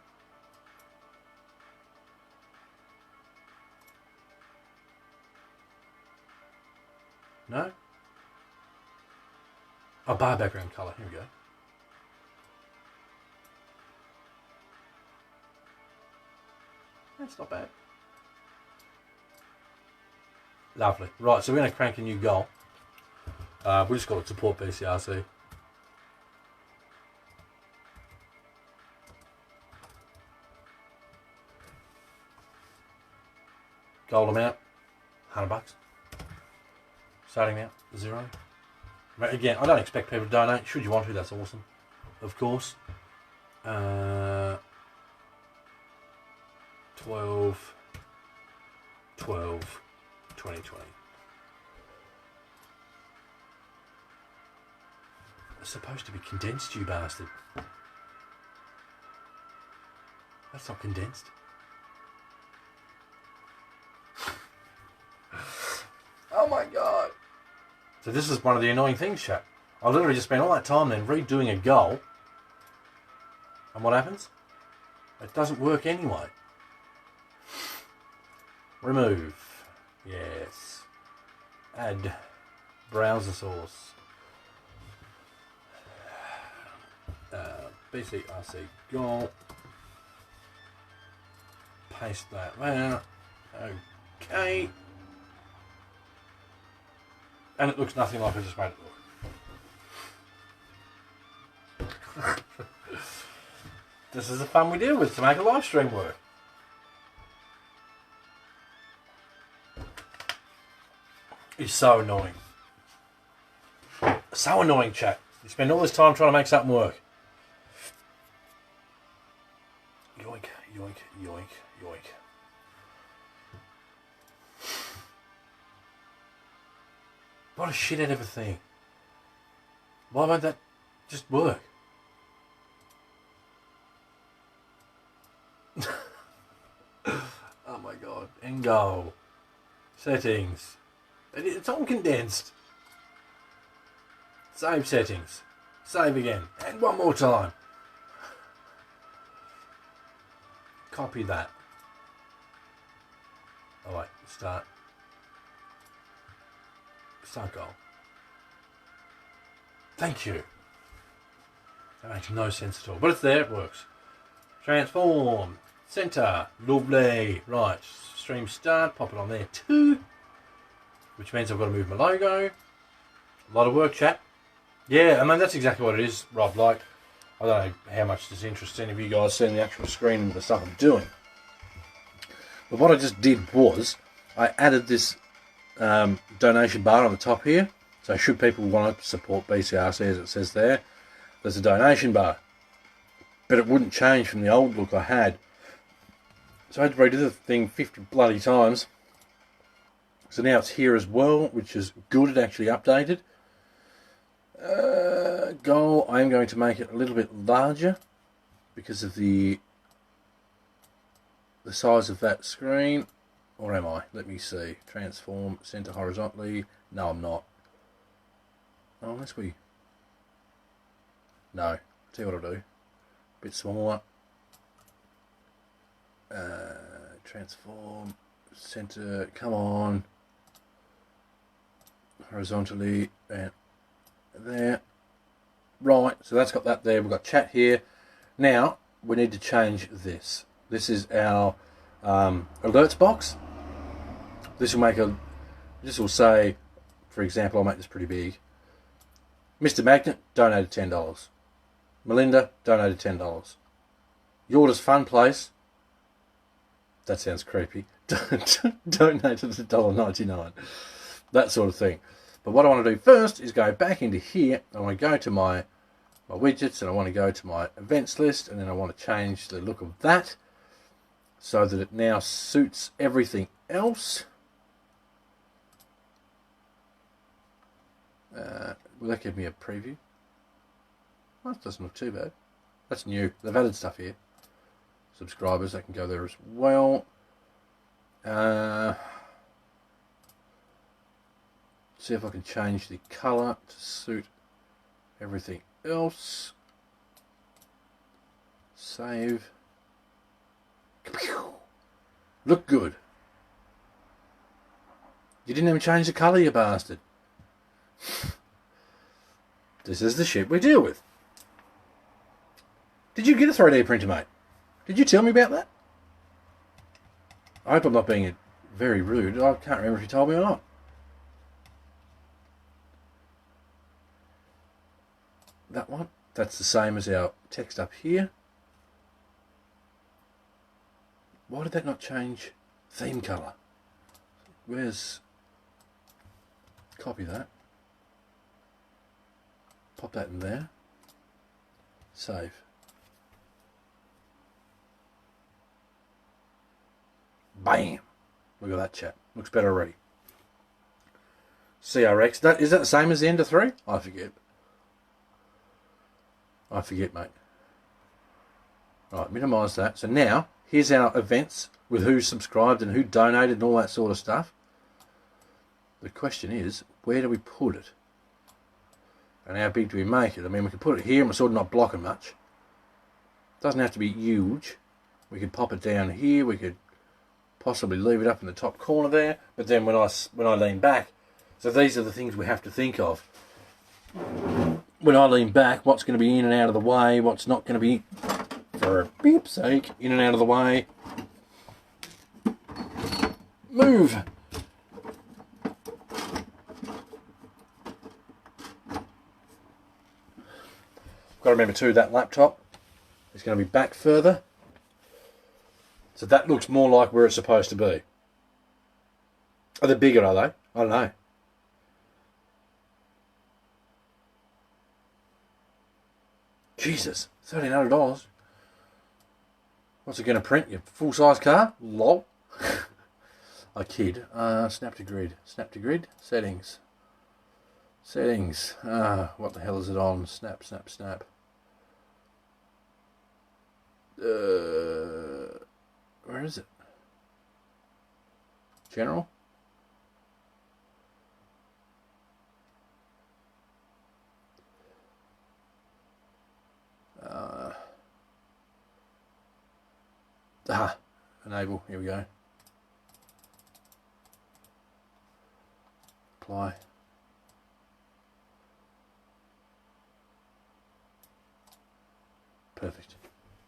No? Oh, bar background colour. Here we go. That's not bad. Lovely. Right, so we're going to crank a new goal. We just got to support BCRC. Gold amount, $100. Starting amount, 0. Again, I don't expect people to donate. Should you want to, that's awesome. Of course. 12, 2020. It's supposed to be condensed, you bastard. That's not condensed. Oh my god. So this is one of the annoying things, chat. I literally just spent all that time then redoing a goal. And what happens? It doesn't work anyway. Remove. Yes. Add browser source. BCRC goal. Paste that there. Okay. And it looks nothing like I just made it look. This is the fun we deal with to make a live stream work. It's so annoying. So annoying, chat. You spend all this time trying to make something work. Yoink, yoink, yoink, yoink. What a shithead of a thing. Why won't that just work? Oh my god. End goal. Settings. It's all condensed. Save settings. Save again. And one more time. Copy that. Oh wait, start. Start goal. Thank you. That makes no sense at all. But it's there, it works. Transform. Center. Lovely. Right. Stream start. Pop it on there too. Which means I've got to move my logo. A lot of work, chat. Yeah, I mean, that's exactly what it is, Rob. Like, I don't know how much this interests any of you guys seeing the actual screen and the stuff I'm doing. But what I just did was, I added this donation bar on the top here. So should people want to support BCRC, as it says there, there's a donation bar. But it wouldn't change from the old look I had. So I had to redo the thing 50 bloody times. So now it's here as well, which is good. It actually updated. Goal, I'm going to make it a little bit larger because of the size of that screen. Or am I? Let me see. Transform, center horizontally. No, I'm not. Oh, unless we... No. Tell you what I'll do. A bit smaller. Transform, center, come on. Horizontally, and there. Right, so that's got that there. We've got chat here. Now, we need to change this. This is our alerts box. This will make a... This will say, for example, I'll make this pretty big. Mr. Magnet donated $10. Melinda donated $10. Yorda's Fun Place, that sounds creepy, donated $1.99. That sort of thing. But what I want to do first is go back into here. I want to go to my widgets, and I want to go to my events list, and then I want to change the look of that so that it now suits everything else. Will that give me a preview? Well, that doesn't look too bad. That's new. They've added stuff here. Subscribers, that can go there as well. See if I can change the colour to suit everything else. Save. Look good. You didn't even change the colour, you bastard. This is the shit we deal with. Did you get a 3D printer, mate? Did you tell me about that? I hope I'm not being very rude. I can't remember if you told me or not. That one. That's the same as our text up here. Why did that not change theme colour? Where's... Copy that. Pop that in there. Save. Bam! Look at that, chat. Looks better already. CRX. Is that the same as the Ender 3? I forget. I forget, mate. Right, minimise that. So now, here's our events with who subscribed and who donated and all that sort of stuff. The question is, where do we put it? And how big do we make it? I mean, we can put it here and we're sort of not blocking much. Doesn't have to be huge. We could pop it down here. We could possibly leave it up in the top corner there. But then when I lean back, so these are the things we have to think of. When I lean back, what's going to be in and out of the way, what's not going to be, for a beep's sake, in and out of the way. Move! Got to remember too, that laptop is going to be back further. So that looks more like where it's supposed to be. Are they bigger, are they? I don't know. Jesus, $1,300. What's it going to print? Your full-size car? Lol. I kid. Snap to grid. Snap to grid. Settings. Settings. What the hell is it on? Snap, snap, snap. Where is it? General? Enable. Here we go. Apply. Perfect.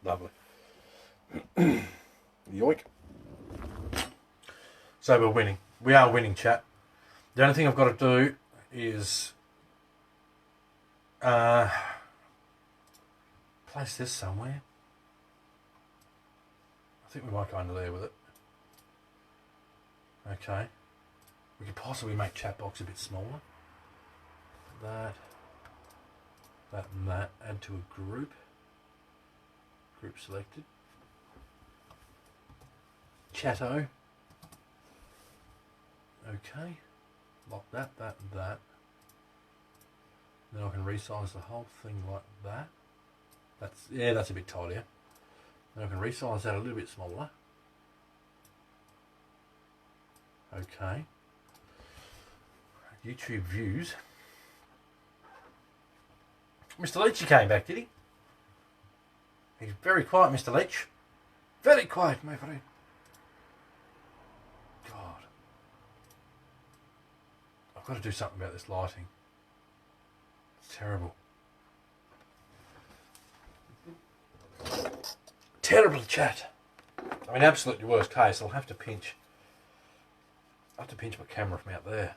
Lovely. Yoink. So we're winning. We are winning, chat. The only thing I've got to do is place this somewhere. I think we might go under there with it. Okay. We could possibly make chat box a bit smaller. That and that. Add to a group. Group selected. Chatto. Okay. Lock that, that, and that. Then I can resize the whole thing like that. That's a bit tidier. Then I can resize that a little bit smaller. Okay. YouTube views. Mr. Leachy came back, did he? He's very quiet, Mr. Leach. Very quiet, my friend. God. I've got to do something about this lighting. It's terrible. Terrible, chat. I mean, absolutely worst case, I'll have to pinch my camera from out there.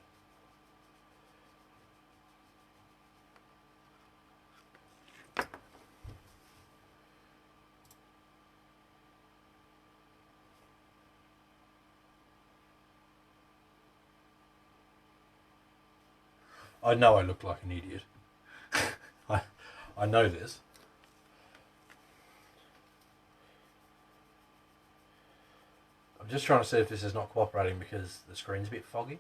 I know I look like an idiot. I know this. I'm just trying to see if this is not cooperating because the screen's a bit foggy.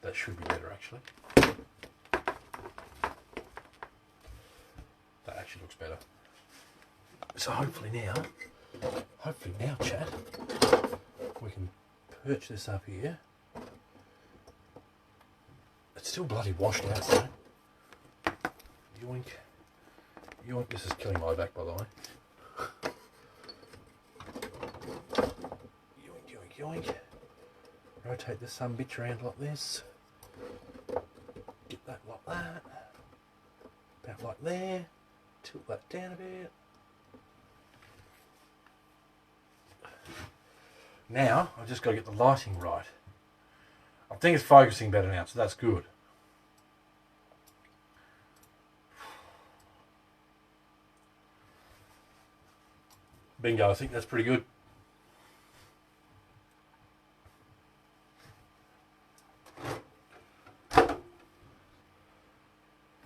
That should be better actually. That actually looks better. So hopefully now chat, we can perch this up here. It's still bloody washed out though. Yoink. Yoink, this is killing my back by the way. Yoink, yoink, yoink. Rotate this some bitch around like this. Get that like that. About like there. Tilt that down a bit. Now, I've just got to get the lighting right. I think it's focusing better now, so that's good. Bingo, I think that's pretty good.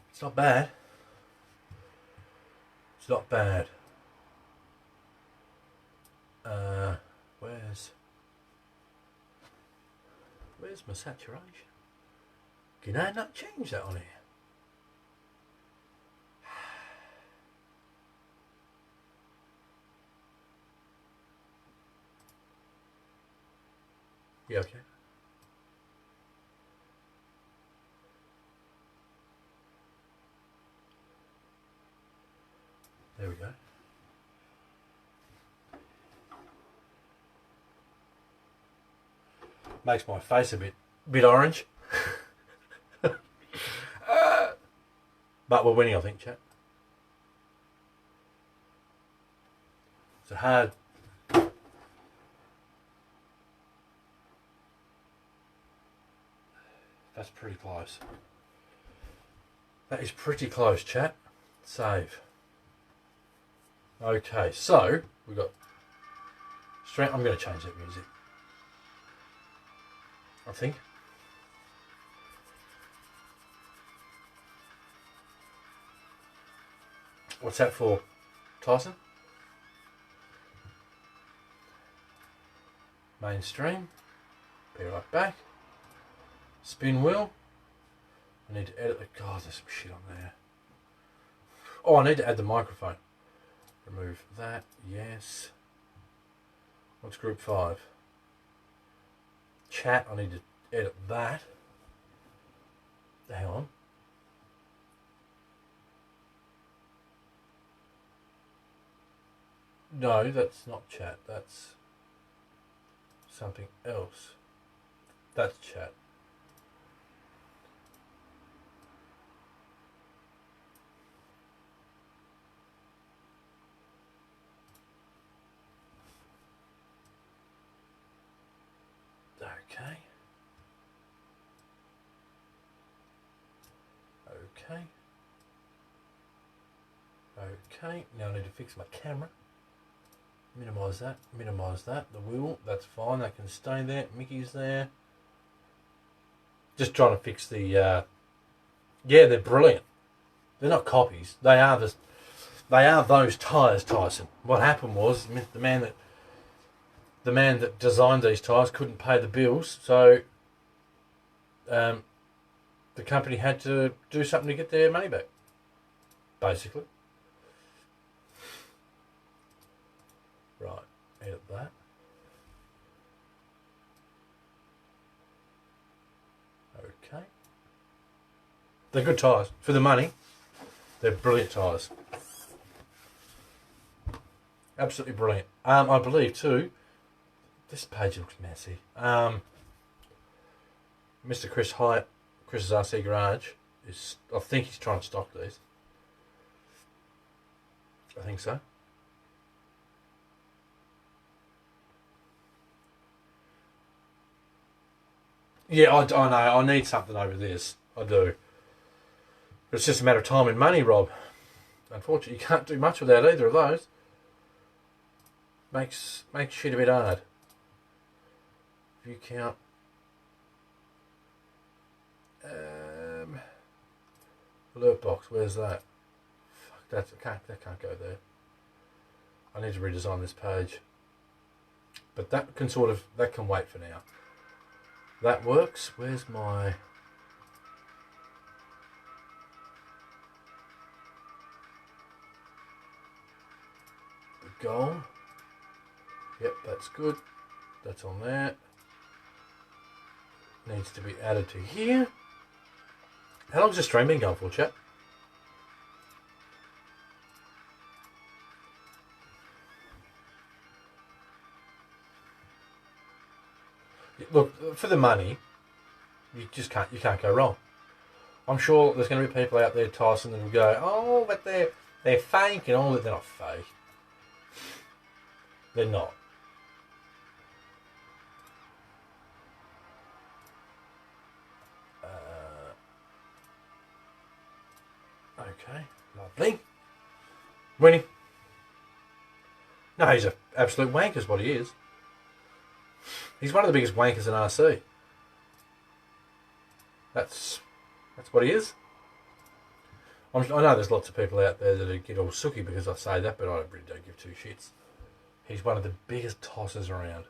It's not bad. It's not bad. Where's my saturation? Can I not change that on here? Yeah, okay. There we go. Makes my face a bit orange. But we're winning, I think, chat. It's a hard... That's pretty close. That is pretty close, chat. Save. Okay, so we've got... I'm going to change that music. I think. What's that for, Tyson? Mainstream. Be right back. Spin wheel. I need to edit the... God, there's some shit on there. Oh, I need to add the microphone. Remove that. Yes. What's group 5? Chat, I need to edit that. Hang on. No, that's not chat. That's something else. That's chat. Okay. Okay. Okay. Now I need to fix my camera. Minimise that. Minimise that. The wheel. That's fine. That can stay there. Mickey's there. Just trying to fix the... yeah, they're brilliant. They're not copies. They are those tyres, Tyson. What happened was the man that designed these tyres couldn't pay the bills, so the company had to do something to get their money back, basically. Right, edit that. Okay. They're good tyres. For the money, they're brilliant tyres. Absolutely brilliant. I believe too, this page looks messy. Mr. Chris Hyatt, Chris's RC Garage, I think he's trying to stock these. I think so. Yeah, I know. I need something over this. I do. But it's just a matter of time and money, Rob. Unfortunately, you can't do much without either of those. Makes shit a bit hard. View count. Alert box, where's that? Fuck, that can't go there. I need to redesign this page. But that can that can wait for now. That works. Where's my... the goal? Yep, that's good. That's on there. Needs to be added to here. How long's the stream been going for, chat? Look, for the money, you can't go wrong. I'm sure there's going to be people out there, Tyson, that will go, oh, but they're fake and all that. They're not fake. They're not. Okay, lovely. Winnie. No, he's an absolute wanker is what he is. He's one of the biggest wankers in RC. That's what he is. I know there's lots of people out there that get all sooky because I say that, but I really don't give two shits. He's one of the biggest tossers around.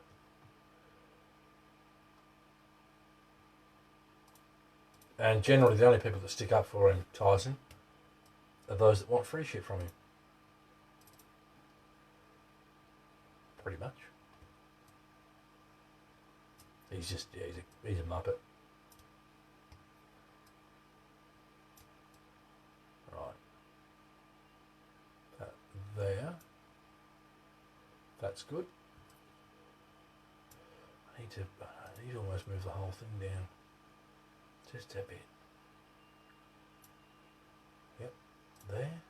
And generally the only people that stick up for him, Tyson, are those that want free shit from him. Pretty much. He's just, yeah, he's a muppet. Right. That there. That's good. I need to almost move the whole thing down. Just a bit. Yep. There.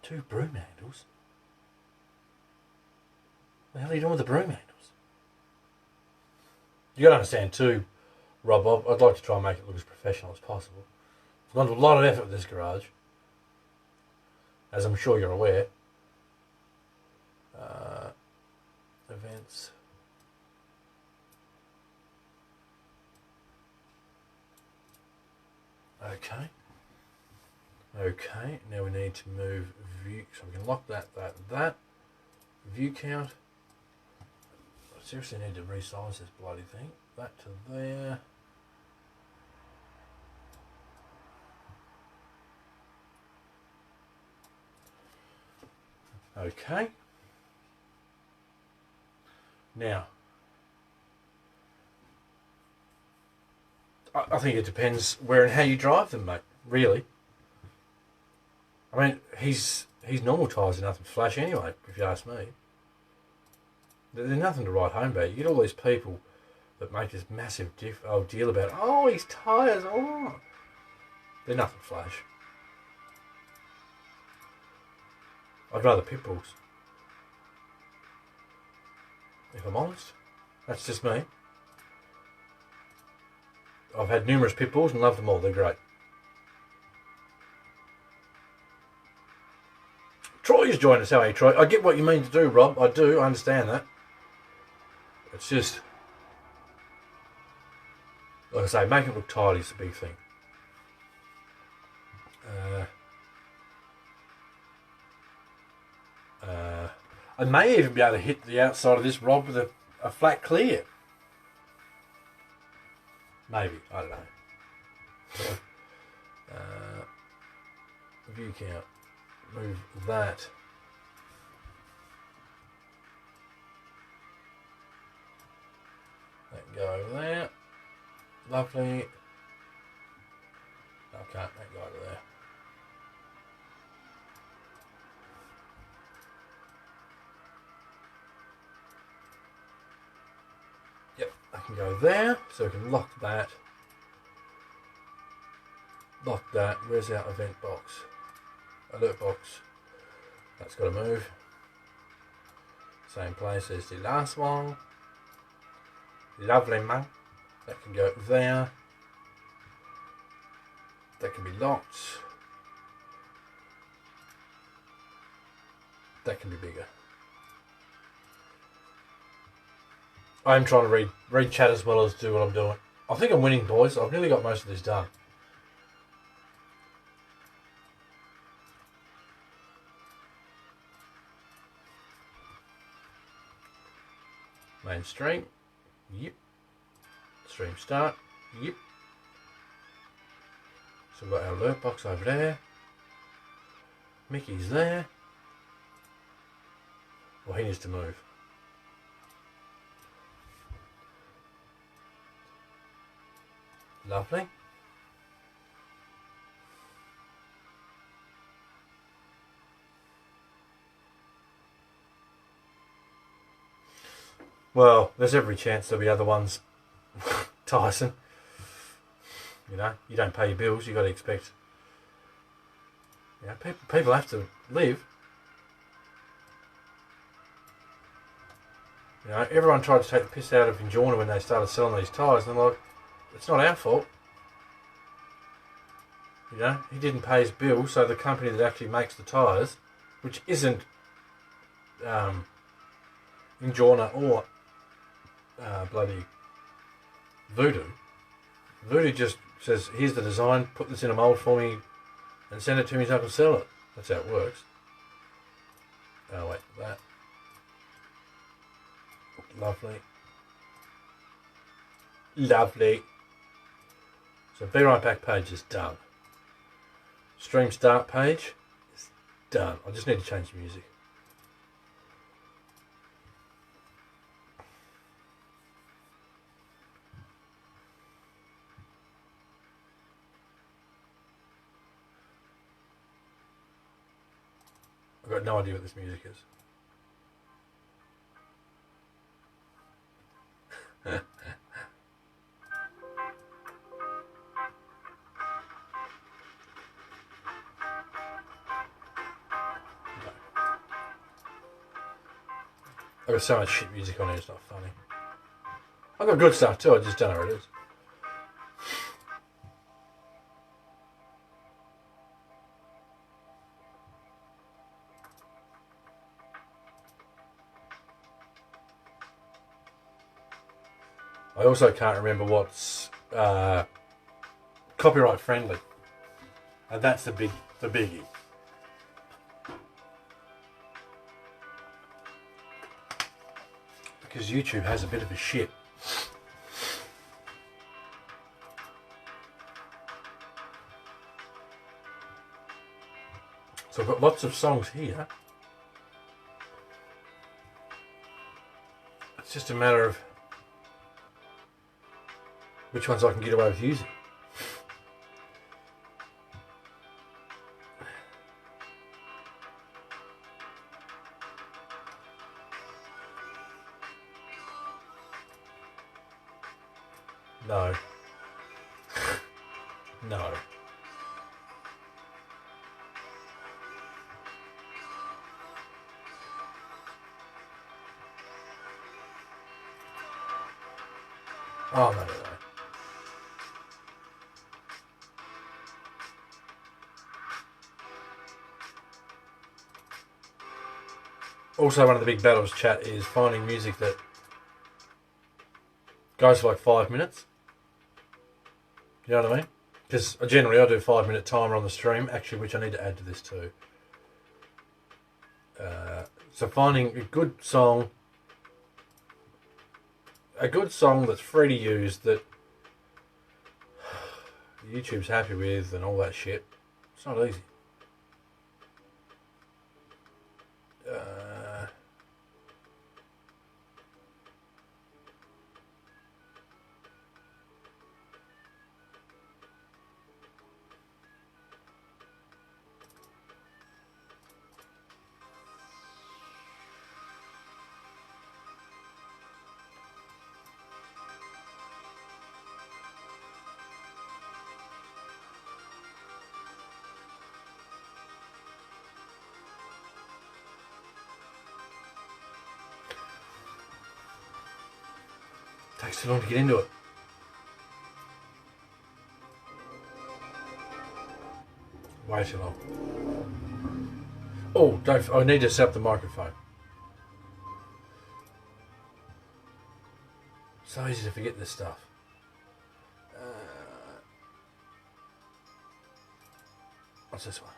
Two broom handles? What the hell are you doing with the broom handles? You gotta understand too, Rob, I'd like to try and make it look as professional as possible. I've gone to a lot of effort with this garage, as I'm sure you're aware. Events. Okay. Okay, now we need to move view, so we can lock that. View count. I seriously need to resize this bloody thing. That to there. Okay. Now, I think it depends where and how you drive them, mate, really. I mean, his normal tyres are nothing flash anyway, if you ask me. They're nothing to write home about. You get all these people that make this massive deal about, oh, his tyres, oh. They're nothing flash. I'd rather pit bulls. If I'm honest. That's just me. I've had numerous pit bulls and loved them all. They're great. Troy has joined us. How are you, Troy? I get what you mean to do, Rob. I do. I understand that. It's just, like I say, make it look tidy is the big thing. I may even be able to hit the outside of this rod with a flat clear. Maybe. I don't know. View count. Move that. That can go over there. Lovely. I can't. That go over there. Yep, I can go there. So we can lock that. Lock that. Where's our event box? Alert box. That's got to move. Same place as the last one. Lovely, man. That can go there. That can be locked. that can be bigger. I'm trying to read chat as well as do what I'm doing. I think I'm winning, boys. I've nearly got most of this done. Main stream. Yep. Stream start. Yep. So we've got our alert box over there. Mickey's there. Well, he needs to move. Lovely. Well, there's every chance there'll be other ones, Tyson. You know, you don't pay your bills, you got to expect. You know, people have to live. You know, everyone tried to take the piss out of Injorna when they started selling these tyres, and they're like, it's not our fault. You know, he didn't pay his bill, so the company that actually makes the tyres, which isn't Injorna or bloody Voodoo. Voodoo just says, here's the design, put this in a mould for me and send it to me so I can sell it. That's how it works. Oh wait, that. Lovely. Lovely. So Be Right Back page is done. Stream start page is done. I just need to change the music. I've got no idea what this music is. I've got so much shit music on here, it's not funny. I've got good stuff too, I just don't know what it is. I also can't remember what's copyright friendly, and that's the biggie. Because YouTube has a bit of a shit. So I've got lots of songs here. It's just a matter of which ones I can get away with using. No. No. Oh, no. Also, one of the big battles, chat, is finding music that goes for like 5 minutes. You know what I mean? Because generally I do a 5-minute timer on the stream, actually, which I need to add to this too. So finding a good song that's free to use, that YouTube's happy with and all that shit, it's not easy. Takes too long to get into it. Way too long. Oh, don't. I need to set up the microphone. So easy to forget this stuff. What's this one?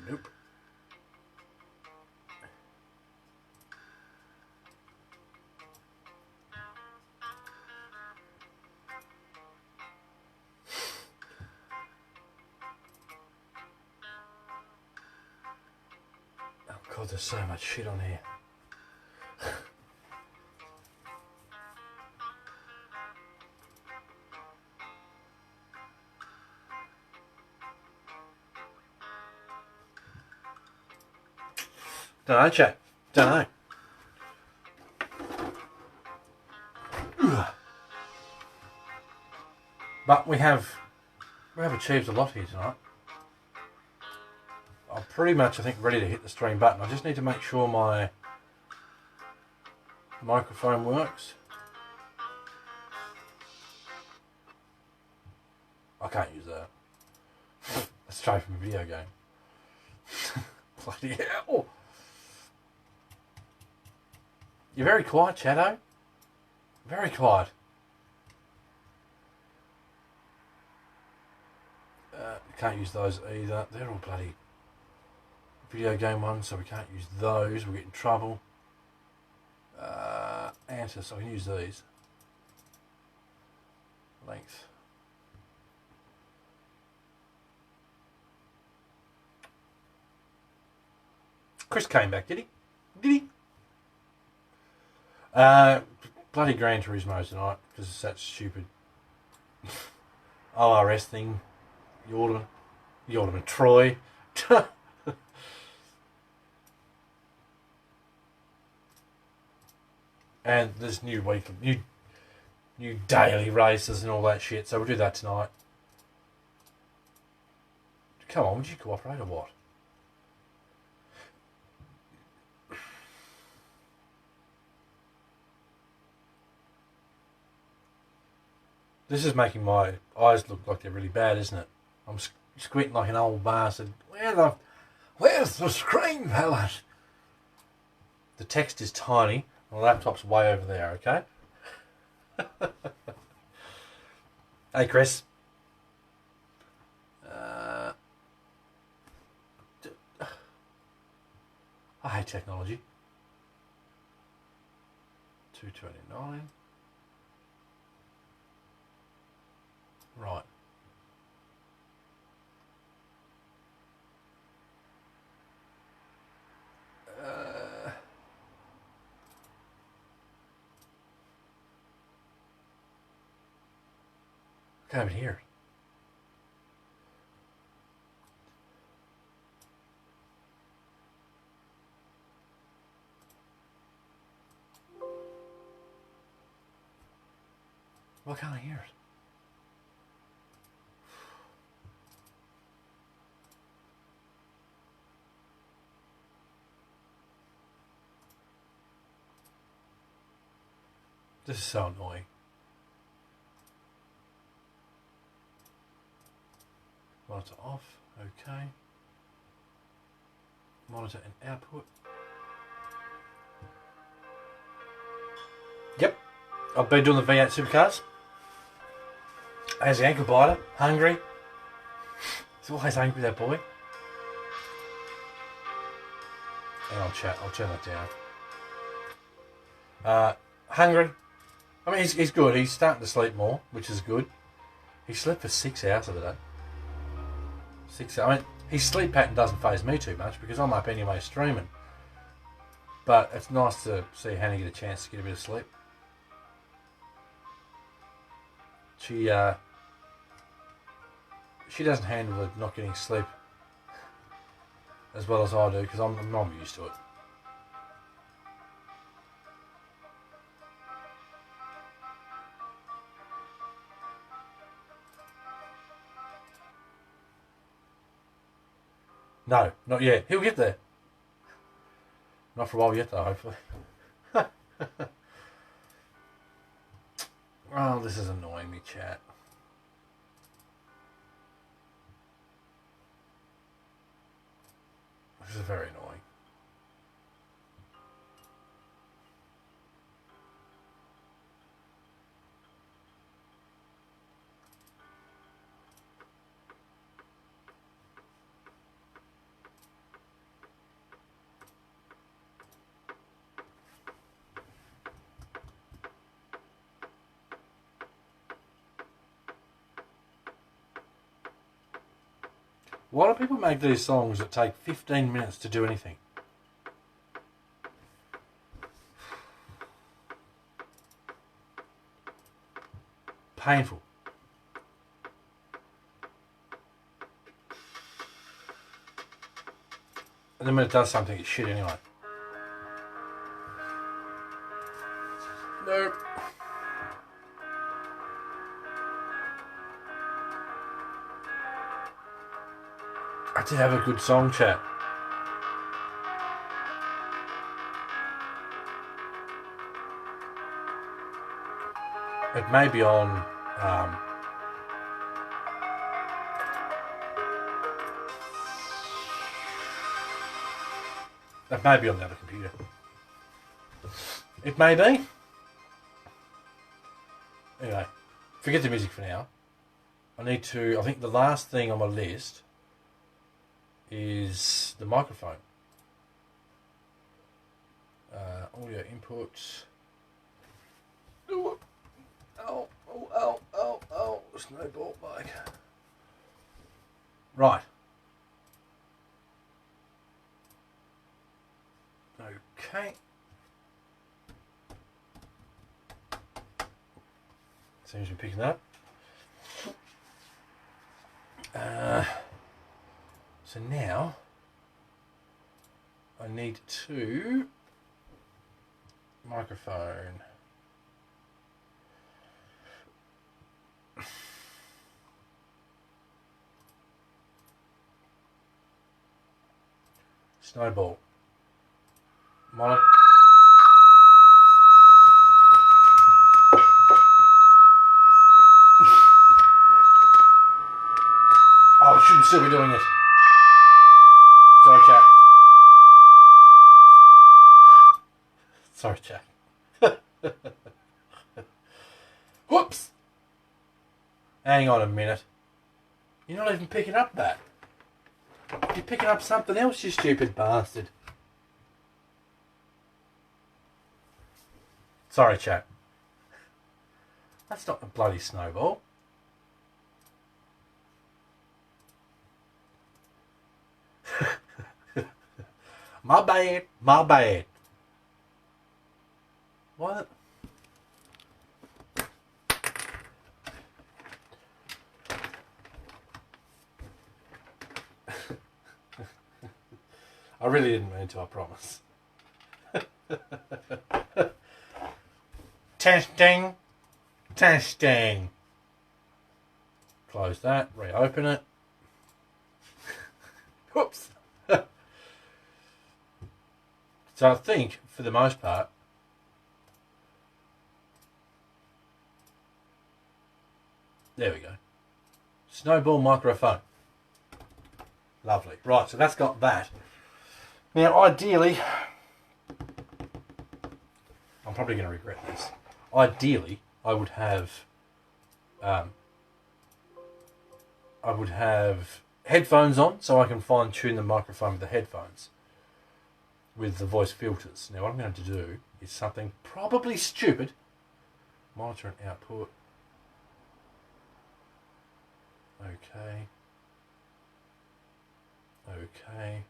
Nope. Oh God, there's so much shit on here. Don't know, chat. Don't know. But we have achieved a lot here tonight. I'm pretty much, I think, ready to hit the stream button. I just need to make sure my microphone works. I can't use that. That's straight from a video game. Bloody hell. You're very quiet, Shadow. Very quiet. Can't use those either. They're all bloody video game ones, so we can't use those. We'll get in trouble. Answer, so I can use these. Length. Chris came back, did he? Did he? Bloody Gran Turismo tonight, because it's that stupid ORS thing. Yorderman Troy. And there's new daily races and all that shit, so we'll do that tonight. Come on, would you cooperate or what? This is making my eyes look like they're really bad, isn't it? I'm squinting like an old bastard. Where's the screen, fellas? The text is tiny. The laptop's way over there, okay? Hey, Chris. I hate technology. 229. Right. Can't even hear it. Why can't I hear it? This is so annoying. Monitor off, okay. Monitor and output. Yep, I've been doing the V8 supercars. As the ankle biter, hungry. He's always angry, that boy. Hang on, chat, I'll turn that down. Hungry. I mean, he's good. He's starting to sleep more, which is good. He slept for 6 hours of the day. 6 hours. I mean, his sleep pattern doesn't faze me too much because I'm up anyway streaming. But it's nice to see Hannah get a chance to get a bit of sleep. She doesn't handle the not getting sleep as well as I do because I'm not used to it. No, not yet. He'll get there. Not for a while yet, though, hopefully. Oh, this is annoying me, chat. Which is very annoying. Why do people make these songs that take 15 minutes to do anything? Painful. And then when it does something, it's shit anyway. Nope. I did have a good song chat. It may be on it may be on the other computer. It may be. Anyway, forget the music for now. I think the last thing on my list is the microphone. Audio input. Oh, snowball bike. Right. Okay. Seems to be picking that up. So now I need to microphone. Snowball. Mono. Oh, I shouldn't still be doing it. Sorry, chat. Sorry, chat. Whoops. Hang on a minute. You're not even picking up that. You're picking up something else, you stupid bastard. Sorry, chat. That's not a bloody snowball. My bad. My bad. What? I really didn't mean to, I promise. Testing. Testing. Close that, reopen it. Whoops. So I think, for the most part, there we go. Snowball microphone. Lovely. Right, so that's got that. Now, ideally, I'm probably going to regret this. Ideally, I would have headphones on so I can fine tune the microphone with the headphones with the voice filters. Now, what I'm going to do is something probably stupid. Monitor and output. Okay. Okay.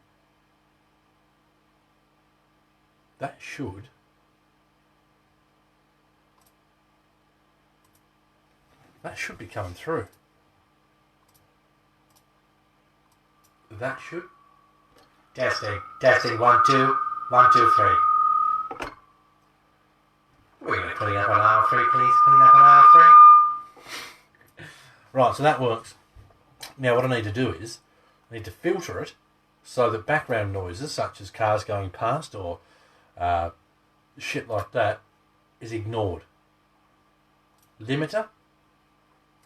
That should be coming through. That should. Testing. Testing. 1, 2. 1, 2, 3. We're going to clean up on R3, please. Clean up on R3. Right, so that works. Now what I need to do is, I need to filter it so that background noises, such as cars going past or shit like that, is ignored. Limiter.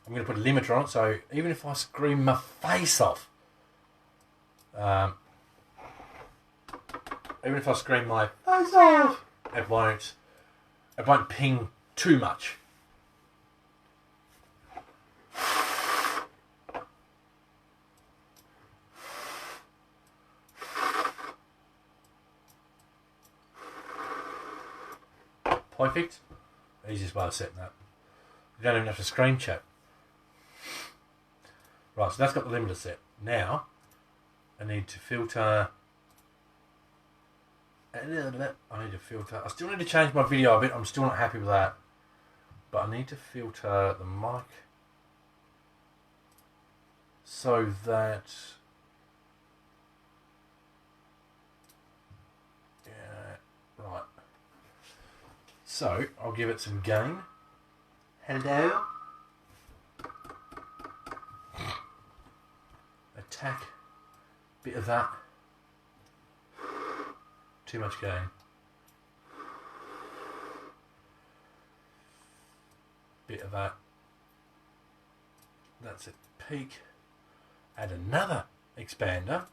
I'm going to put a limiter on it, so even if I scream my face off, even if I scream my face off, it won't ping too much. Perfect. Easiest way of setting that. You don't even have to screen chat. Right, so that's got the limiter set. Now, I need to filter a little bit. I still need to change my video a bit. I'm still not happy with that. But I need to filter the mic so that... Yeah, right. So, I'll give it some gain. Hello. Attack. Bit of that. Too much gain. Bit of that. That's it. Peak. Add another expander.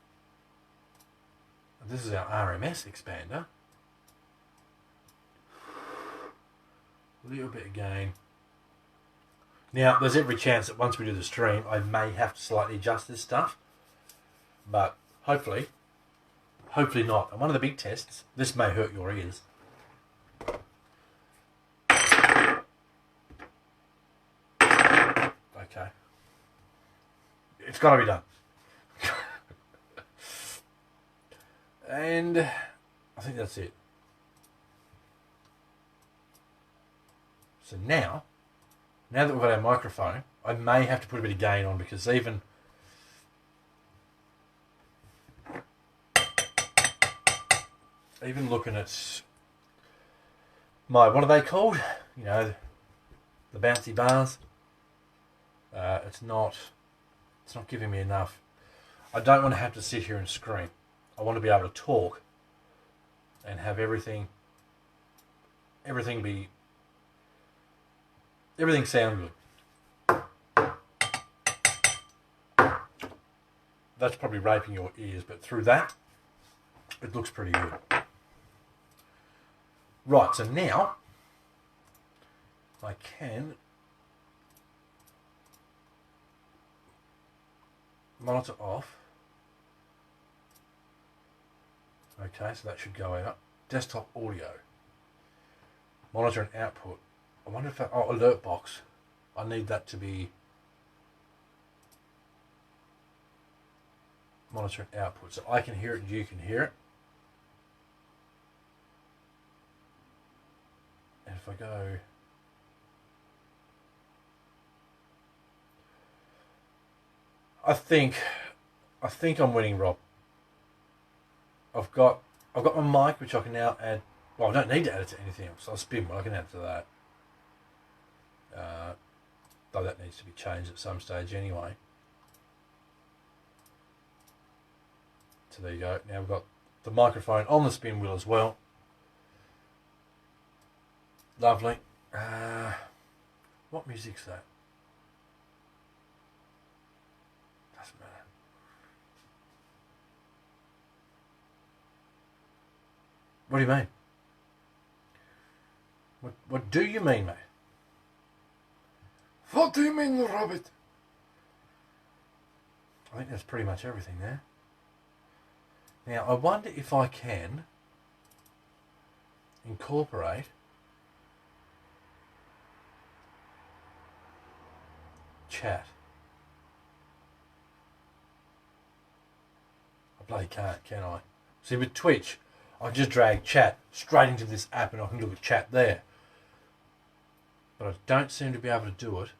This is our RMS expander. A little bit of gain. Now, there's every chance that once we do the stream, I may have to slightly adjust this stuff. But hopefully not. And one of the big tests, this may hurt your ears. Okay. It's got to be done. And I think that's it. So now that we've got our microphone, I may have to put a bit of gain on, because even looking at my, what are they called? You know, the bouncy bars. It's not giving me enough. I don't want to have to sit here and scream. I want to be able to talk and have everything sound good. That's probably raping your ears, but through that, it looks pretty good. Right, so now I can monitor off. Okay, so that should go out. Desktop audio. Monitor and output. I wonder if alert box. I need that to be monitor and output. So I can hear it and you can hear it. And if I go... I think I'm winning, Rob. I've got my mic, which I can now add. Well, I don't need to add it to anything else. I'll spin one. I can add it to that. Though that needs to be changed at some stage anyway. So there you go. Now we've got the microphone on the spin wheel as well. Lovely. What music's that? Doesn't matter. What do you mean? What do you mean, mate? What do you mean, Robert? I think that's pretty much everything there. Now, I wonder if I can incorporate chat. I bloody can't, can I? See, with Twitch, I just drag chat straight into this app and I can look at chat there. But I don't seem to be able to do it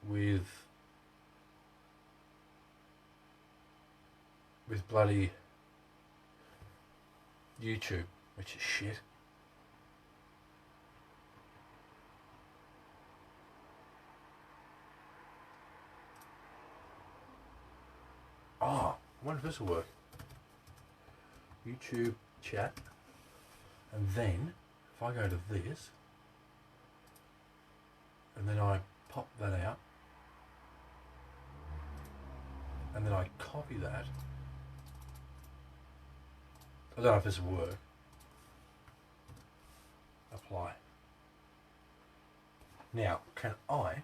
with bloody YouTube, which is shit. Oh, I wonder if this will work. YouTube chat, and then if I go to this and then I pop that out and then I copy that I don't know if this will work. Apply. Now, can I?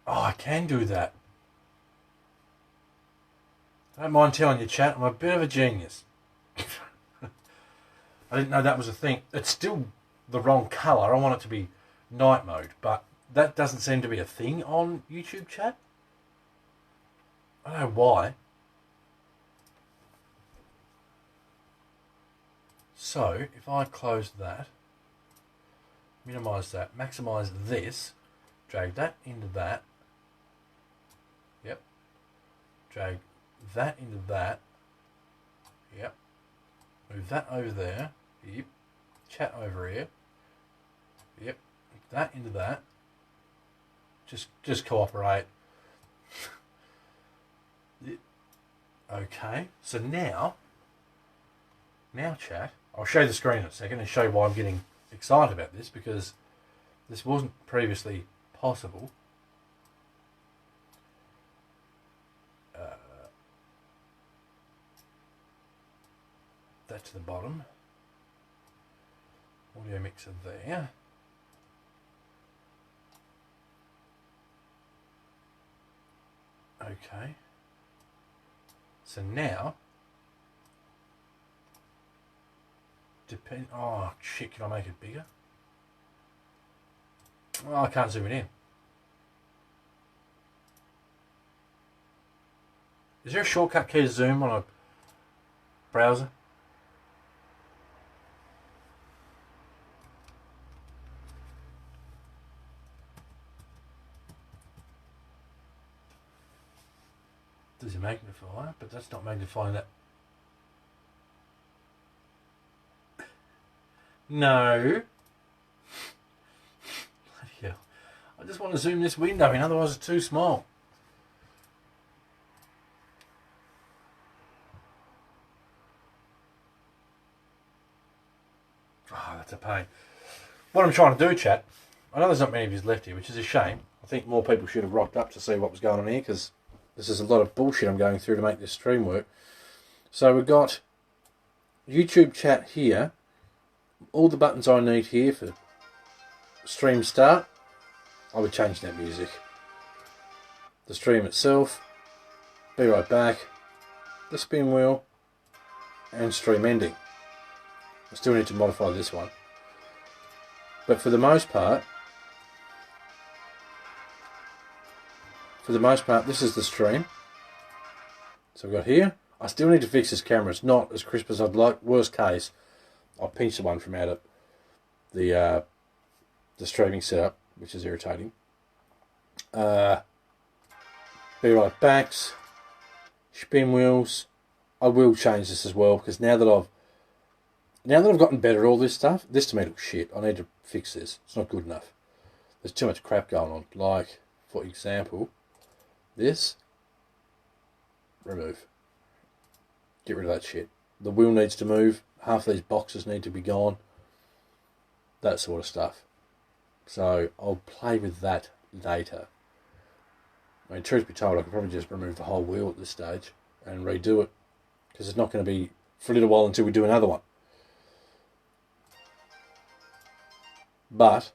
Oh, I can do that. Don't mind telling you, chat, I'm a bit of a genius. I didn't know that was a thing. It's still the wrong colour. I want it to be night mode, but that doesn't seem to be a thing on YouTube, chat. I don't know why. So, if I close that, minimise that, maximise this, drag that into that, yep, drag that into that, yep, move that over there, yep, chat over here, yep, that into that, just cooperate. Okay, so now chat, I'll show you the screen in a second and show you why I'm getting excited about this, because this wasn't previously possible. That to the bottom. Audio mixer there. Okay. So now, oh shit, can I make it bigger? Oh, I can't zoom it in. Is there a shortcut key to zoom on a browser? There's a magnifier, but that's not magnifying that. No. Bloody hell. I just want to zoom this window in, otherwise it's too small. Oh, that's a pain. What I'm trying to do, chat, I know there's not many of you left here, which is a shame. I think more people should have rocked up to see what was going on here, because this is a lot of bullshit I'm going through to make this stream work. So we've got YouTube chat here. All the buttons I need here for stream start, I would change that music. The stream itself, be right back, the spin wheel, and stream ending. I still need to modify this one. But for the most part, this is the stream. So we've got here. I still need to fix this camera. It's not as crisp as I'd like. Worst case, I'll pinch the one from out of the streaming setup, which is irritating. Be right backs, spin wheels. I will change this as well, because now that I've gotten better at all this stuff, this to me looks shit. I need to fix this. It's not good enough. There's too much crap going on. Like, for example, this, remove. Get rid of that shit. The wheel needs to move. Half these boxes need to be gone. That sort of stuff. So I'll play with that later. I mean, truth be told, I could probably just remove the whole wheel at this stage and redo it, because it's not going to be for a little while until we do another one. But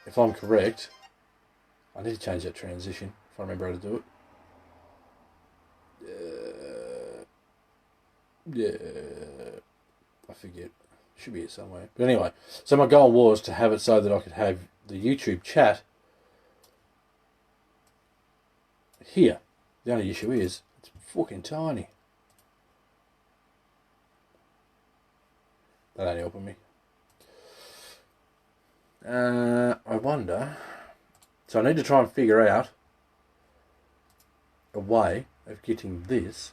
if I'm correct, I need to change that transition if I remember how to do it. Yeah, I forget. Should be here somewhere. But anyway, so my goal was to have it so that I could have the YouTube chat here. The only issue is it's fucking tiny. That ain't helping me. I wonder. So I need to try and figure out a way of getting this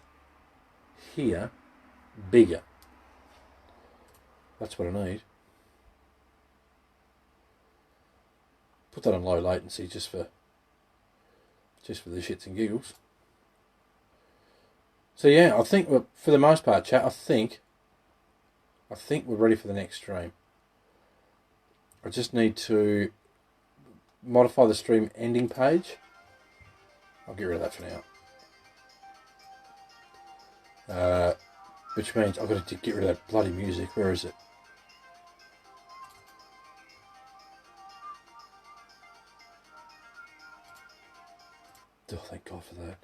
here bigger. That's what I need. Put that on low latency just for the shits and giggles. So yeah, I think for the most part, chat, I think we're ready for the next stream. I just need to modify the stream ending page. I'll get rid of that for now. which means I've got to get rid of that bloody music. Where is it? Oh, thank God for that.